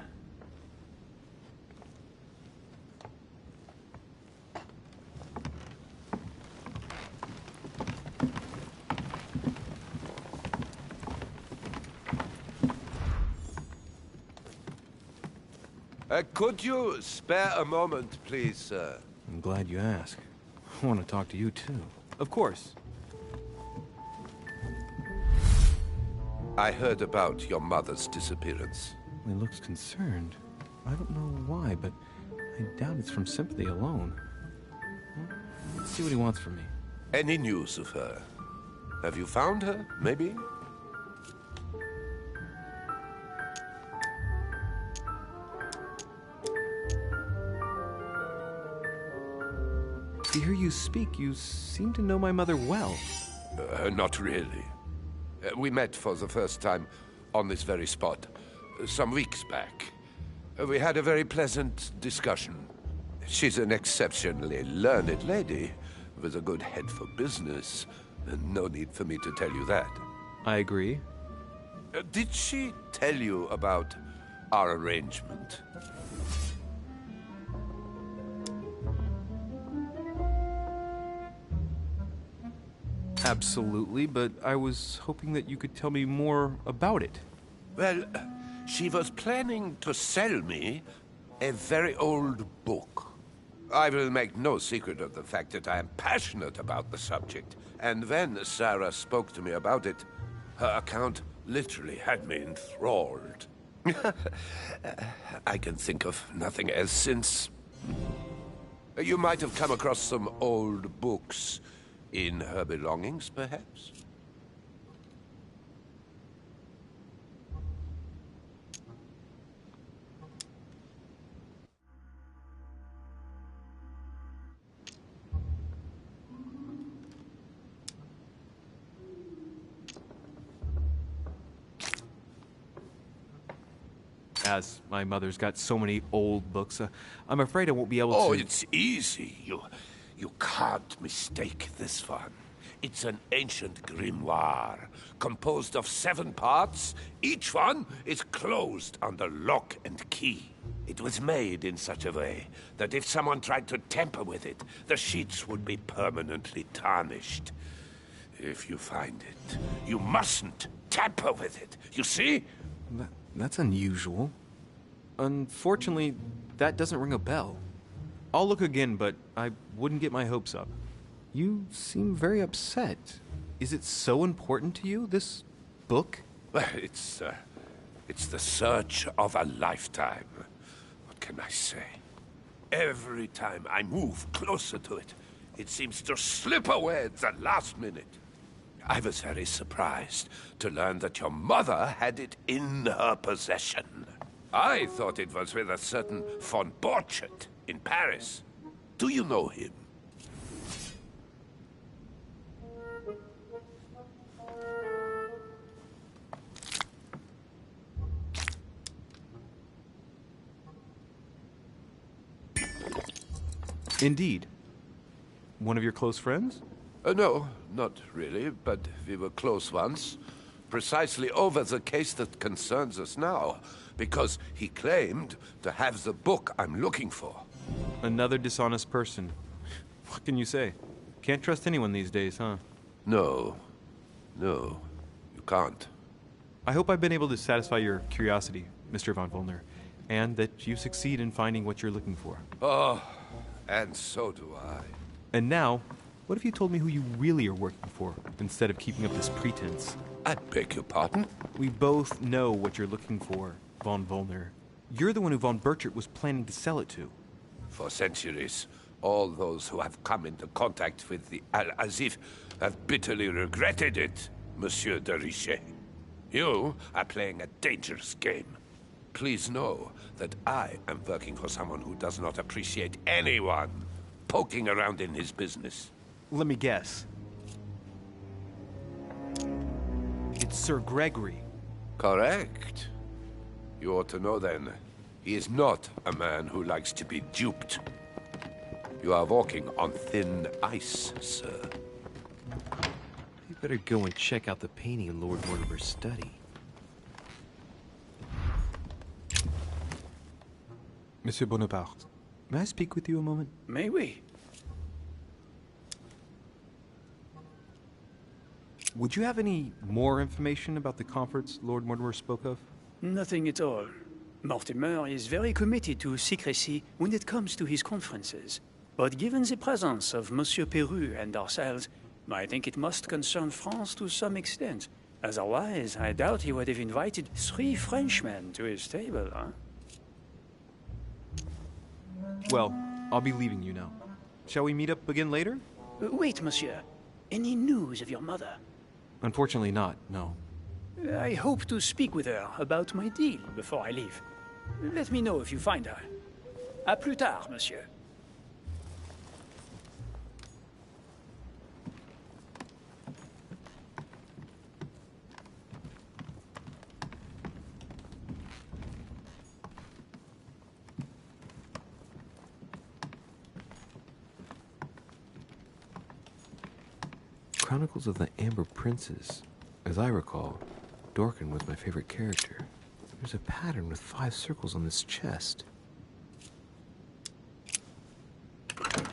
Could you spare a moment, please, sir?
I'm glad you asked. I want to talk to you, too. Of course.
I heard about your mother's disappearance.
He looks concerned. I don't know why, but I doubt it's from sympathy alone. Well, let's see what he wants from me.
Any news of her? Have you found her, maybe?
To hear you speak, you seem to know my mother well.
Not really. We met for the first time on this very spot, some weeks back. We had a very pleasant discussion. She's an exceptionally learned lady, with a good head for business. No need for me to tell you that.
I agree.
Did she tell you about our arrangement?
Absolutely, but I was hoping that you could tell me more about it.
Well, she was planning to sell me a very old book. I will make no secret of the fact that I am passionate about the subject, and when Sarah spoke to me about it, her account literally had me enthralled. I can think of nothing else since. You might have come across some old books in her belongings, perhaps?
As my mother's got so many old books, I'm afraid I won't be able to...
Oh, it's easy. You can't mistake this one. It's an ancient grimoire, composed of 7 parts. Each one is closed under lock and key. It was made in such a way that if someone tried to tamper with it, the sheets would be permanently tarnished. If you find it, you mustn't tamper with it. You see?
That's unusual. Unfortunately, that doesn't ring a bell. I'll look again, but I wouldn't get my hopes up. You seem very upset. Is it so important to you, this book?
Well, it's the search of a lifetime. What can I say? Every time I move closer to it, it seems to slip away at the last minute. I was very surprised to learn that your mother had it in her possession. I thought it was with a certain von Borchardt in Paris. Do you know him?
Indeed. One of your close friends?
No, not really, but we were close once. Precisely over the case that concerns us now, because he claimed to have the book I'm looking for.
Another dishonest person. What can you say? Can't trust anyone these days, huh?
No, you can't.
I hope I've been able to satisfy your curiosity, Mr. von Wollner, and that you succeed in finding what you're looking for.
Oh, and so do I.
And now, what if you told me who you really are working for, instead of keeping up this pretense?
I beg your pardon?
We both know what you're looking for, von Wollner. You're the one who von Borchardt was planning to sell it to.
For centuries, all those who have come into contact with the Al-Azif have bitterly regretted it, Monsieur de Richet. You are playing a dangerous game. Please know that I am working for someone who does not appreciate anyone poking around in his business.
Let me guess. It's Sir Gregory.
Correct. You ought to know then, he is not a man who likes to be duped. You are walking on thin ice, sir.
You better go and check out the painting in Lord Mortimer's study.
Monsieur Bonaparte, may I speak with you a moment?
May we?
Would you have any more information about the conference Lord Mortimer spoke of?
Nothing at all. Mortimer is very committed to secrecy when it comes to his conferences. But given the presence of Monsieur Peru and ourselves, I think it must concern France to some extent. Otherwise, I doubt he would have invited 3 Frenchmen to his table, huh?
Well, I'll be leaving you now. Shall we meet up again later?
Wait, monsieur. Any news of your mother?
Unfortunately not, no.
I hope to speak with her about my deal before I leave. Let me know if you find her. À plus tard, monsieur.
Chronicles of the Amber Princes. As I recall, Dorkin was my favorite character. There's a pattern with 5 circles on this chest.
I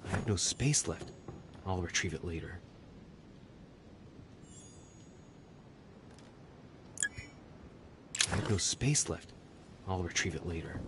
have no space left. I'll retrieve it later. I have no space left. I'll retrieve it later.